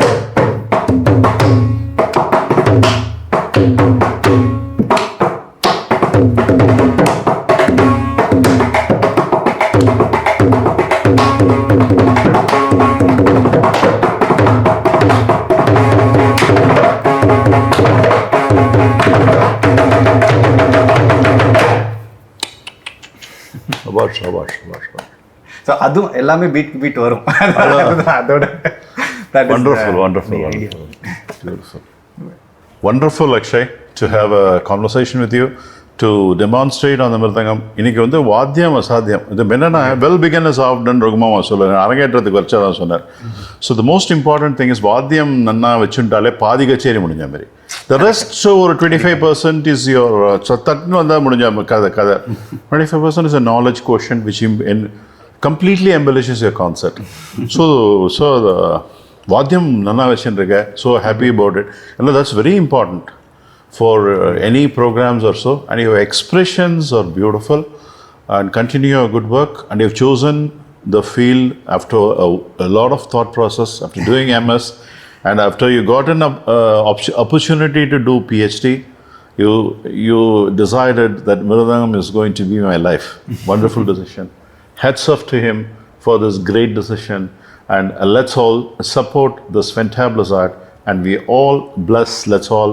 சபாஷ் சபாஷ் சபாஷ். ஸோ அதுவும் எல்லாமே பீட் வரும் அதோட Wonderful, wonderful, wonderful. Beautiful. Wonderful, Akshay, to have a conversation with you, to demonstrate on the Mridangam. இன்னைக்கு வந்து வாத்தியம் அசாத்தியம். இது என்னன்னா வெல் பிகன் இஸ் ஆஃப்டன் ரகுமாமா சொல்லுவாங்க, அரங்கேற்றத்துக்கு வச்சா தான் சொன்னார். So the most important thing is வாத்தியம் நன்னா வச்சுட்டாலே பாதி கச்சேரி முடிஞ்ச மாதிரி. த ரெஸ்ட் ஒரு 25% இஸ் யோர் தட்டுன்னு வந்தால் முடிஞ்ச கதை 25% is a knowledge quotient which completely embellishes your concert. So the வாத்தியம் நன்னா வச்சுருக்க, so happy about it. And that's very important for any programs or so. And your expressions are beautiful and continue your good work. And you've chosen the field after a lot of thought process, after doing MS, and after you got an opportunity to do PhD, you decided that Mridangam is going to be my life. Wonderful decision. Hats off to him for this great decision, and let's all support this fantabulous art, and we all let's all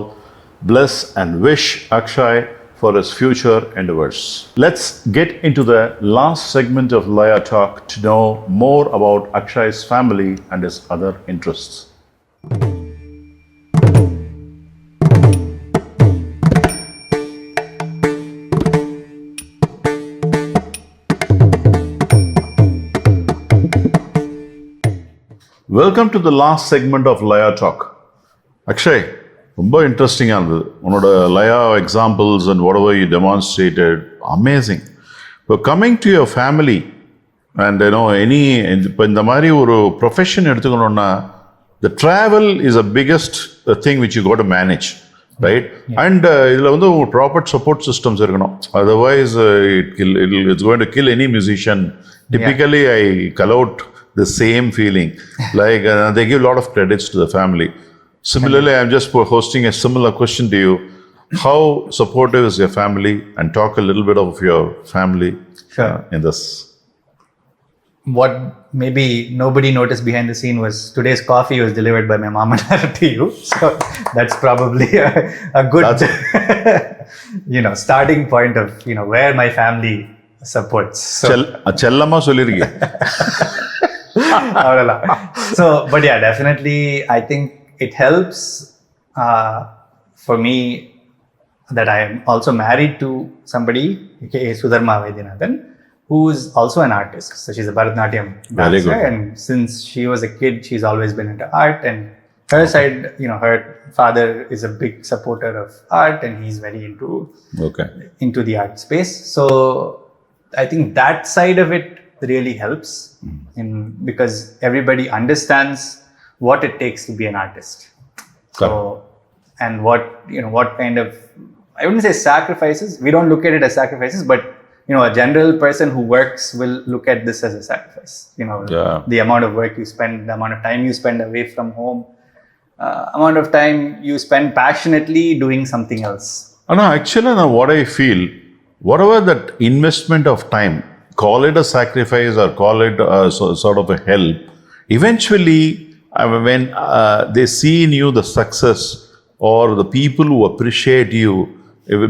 bless and wish Akshay for his future endeavors. Let's get into the last segment of Laya Talk to know more about Akshay's family and his other interests. Welcome to the last segment of Laya Talk. Akshay, ரொம்ப இன்ட்ரெஸ்டிங்காக இருந்தது உன்னோட லயா examples and whatever you demonstrated, amazing. இப்போ coming to your family and இப்போ இந்த மாதிரி ஒரு ப்ரொஃபஷன் எடுத்துக்கணுன்னா the travel is a biggest thing which you got to manage, right? And இதில் வந்து ஒரு ப்ராப்பர் சப்போர்ட் சிஸ்டம்ஸ் இருக்கணும், otherwise it's going to kill any musician. Typically, I call out the same feeling. Like they give a lot of credits to the family. Similarly, I'm just hosting a similar question to you. How supportive is your family? And talk a little bit of your family in this. What maybe nobody noticed behind the scene was today's coffee was delivered by my mom and dad to you. So that's probably a good, starting point of, where my family supports. So, செல்லமா சொல்லிருக்கீங்க. So, but yeah, definitely, I think it helps for me that I am also married to somebody, aka Sudharma Vaidyanathan, who is also an artist. So she's a Bharatanatyam dancer, and since she was a kid, she's always been into art. And her side, her father is a big supporter of art, and he's very into the art space. So I think that side of it really helps, because everybody understands what it takes to be an artist. So, and what kind of, I wouldn't say sacrifices, we don't look at it as sacrifices, but a general person who works will look at this as a sacrifice. The amount of work you spend, the amount of time you spend away from home, amount of time you spend passionately doing something else. No, actually, now what I feel, whatever that investment of time, call it a sacrifice or call it sort of a help, eventually, when they see in you the success or the people who appreciate you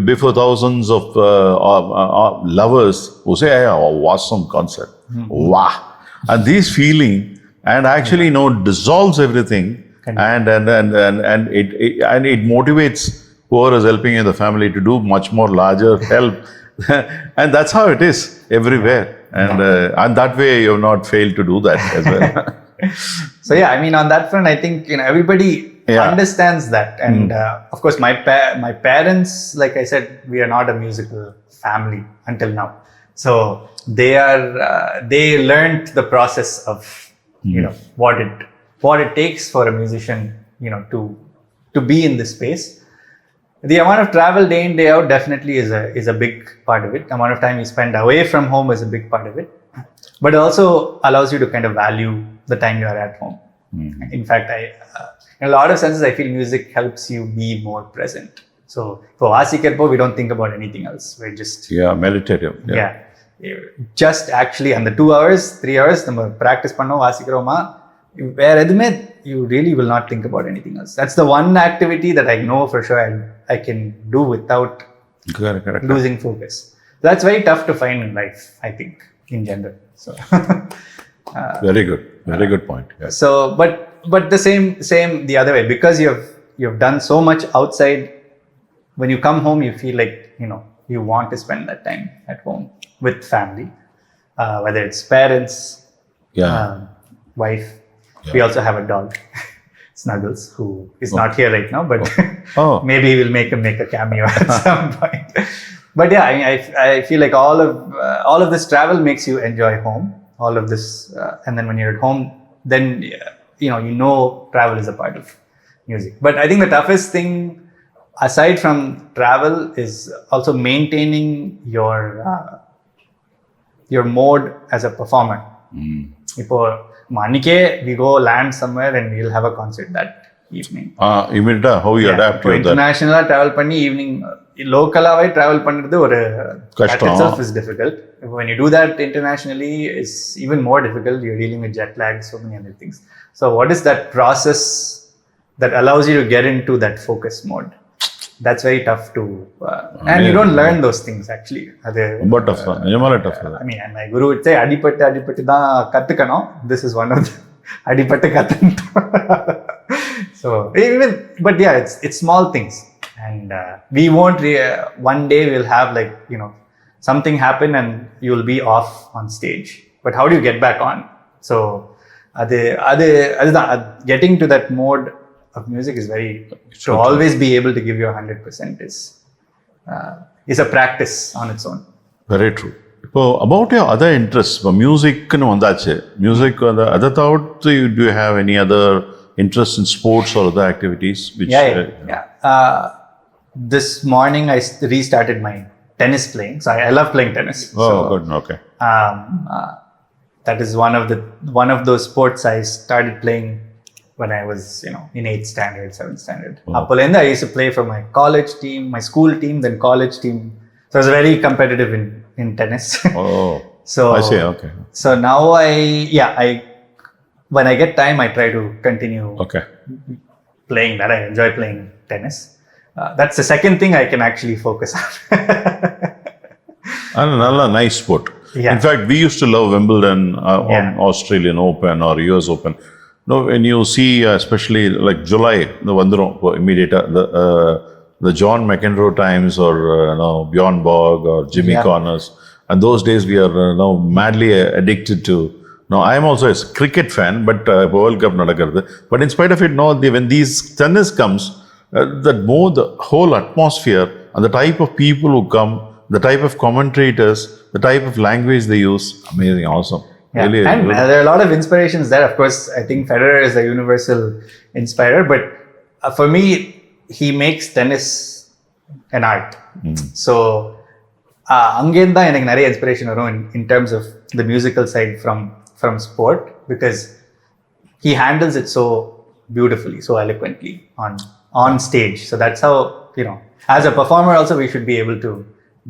before thousands of lovers who say, "Hey, oh, awesome concert, wow," and this feeling and actually dissolves everything, and it motivates whoever is helping in the family to do much more larger help. And that's how it is everywhere. And that way you have not failed to do that as well. So yeah, I mean, on that front, I think everybody understands that. And of course, my parents, like I said, we are not a musical family until now. So they learned the process of what it takes for a musician to be in this space. The amount of travel day in, day out definitely is a big part of it. The amount of time you spend away from home is a big part of it. But it also allows you to kind of value the time you are at home. In fact, in a lot of senses, I feel music helps you be more present. So for Vasikarpo, we don't think about anything else. We're just... meditative. Just actually, and the 2 hours, 3 hours, நம்ம practice பண்ணோம் வாசிக்கிறோமா, வேற எதுவுமே you really will not think about anything else. That's the one activity that I know for sure I can do without losing focus. That's very tough to find in life, I think, in general. So very good point. So but the same the other way, because you've done so much outside. When you come home, you feel like you want to spend that time at home with family, whether it's parents, wife. We also have a dog, Snuggles, who is not here right now, but maybe we'll make him make a cameo at some point. But yeah, I feel like all of this travel makes you enjoy home. All of this, and then when you're at home, then travel is a part of music. But I think the toughest thing, aside from travel, is also maintaining your mode as a performer. We go land somewhere and we'll have a concert that evening. Immediately, how you adapt to that? International travel panni evening, locally travel pannadhu that itself is difficult. When you do that internationally, it's even more difficult. You're dealing with jet lag, so many other things. So what is that process that allows you to get into that focus mode? That's very tough to, and you don't learn those things actually. But tough. I mean, and my guru would say, adipattu da kattukanum. This is one of the adipattu kattanum. So but yeah, it's small things, and we won't. One day we'll have something happen and you'll be off on stage. But how do you get back on? So getting to that mode of music is to always be able to give your 100% is a practice on its own. Very true. About your other interests, music, other thought, do you have any other interest in sports or other activities? This morning I restarted my tennis playing. So I love playing tennis. Good. Okay. That is one of those sports I started playing when I was, in 8th standard, 7th standard. I used to play for my college team, my school team, then college team. So I was very competitive in tennis. So I see. Okay. So now when I get time, I try to continue playing that. I enjoy playing tennis. That's the second thing I can actually focus on. Another nice sport. In fact, we used to love Wimbledon, on Australian Open or US Open. When you see, especially like July, the immediate the John McEnroe times, or Bjorn Borg or Jimmy Connors, and those days we are now madly addicted to. Now I am also a cricket fan, but World Cup nadakarudhu. But in spite of it, when these tennis comes, the whole atmosphere and the type of people who come, the type of commentators, the type of language they use, amazing, awesome. Yeah. Really, and there are a lot of inspirations there. Of course, I think Federer is a universal inspirer, but for me, he makes tennis an art. So அங்கேருந்து தான் எனக்கு நிறைய inspiration வரும் in terms of the musical side from sport, because he handles it so beautifully, so eloquently on stage. So that's how, you know, as a performer also we should be able to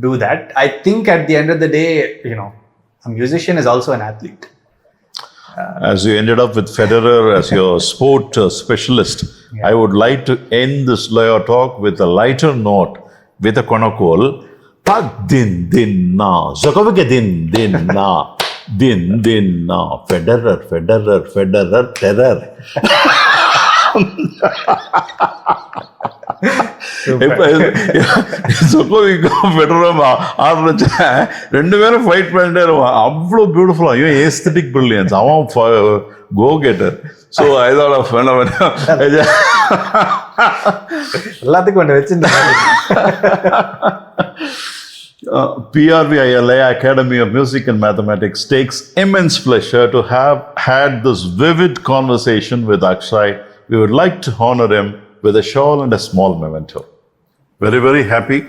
do that. I think at the end of the day, you know, a musician is also an athlete. As you ended up with Federer as your sport specialist, I would like to end this Laya Talk with a lighter note with a Konakol. Tag din din na, Djokovic din na, din na, Federer, terror. Djokovicக்கும் Federer ஆடுறச்ச ரெண்டு பேரும் fight பண்ணிட்டே இருவான். அவ்வளோ பியூட்டிஃபுல்லா, ஐயோ aesthetic brilliance, அவன் கோ getter. So இதோட எல்லாத்துக்கும் ஒன்று வச்சிருந்தேன். PRV Iyer Laya Academy of Music and Mathematics takes immense pleasure to have had this vivid conversation with Akshay. We would like to honor him with a shawl and a small memento. Very, very happy.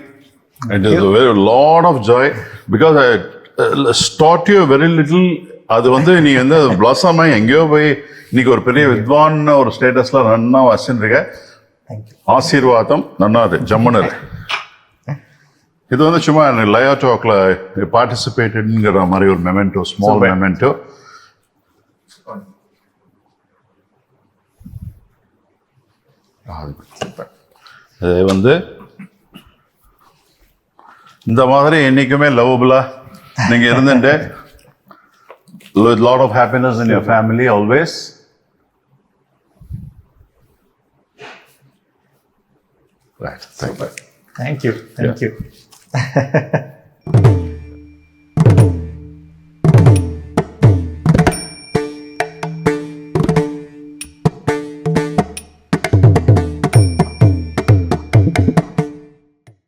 And it is a very lot of joy because I taught you very little. அது வந்து நீ வந்து blossom ஆகி எங்கேயோ போய் இன்னைக்கு ஒரு பெரிய வித்வான் ஒரு ஸ்டேட்டஸ்ல நன்னா வச்சுருக்க. ஆசீர்வாதம் நன்னாது ஜம்முனர். இது வந்து சும்மா லயா டாக்ல பார்ட்டிசிபேட்டட்ங்கிற மாதிரி ஒரு மெமெண்டோ, ஸ்மால் மெமெண்டோ. அது வந்து இந்த மாதிரி என்னைக்குமே லவபிளா நீங்க இருந்துட்டு with lot of happiness in your family always. Right. Thank you.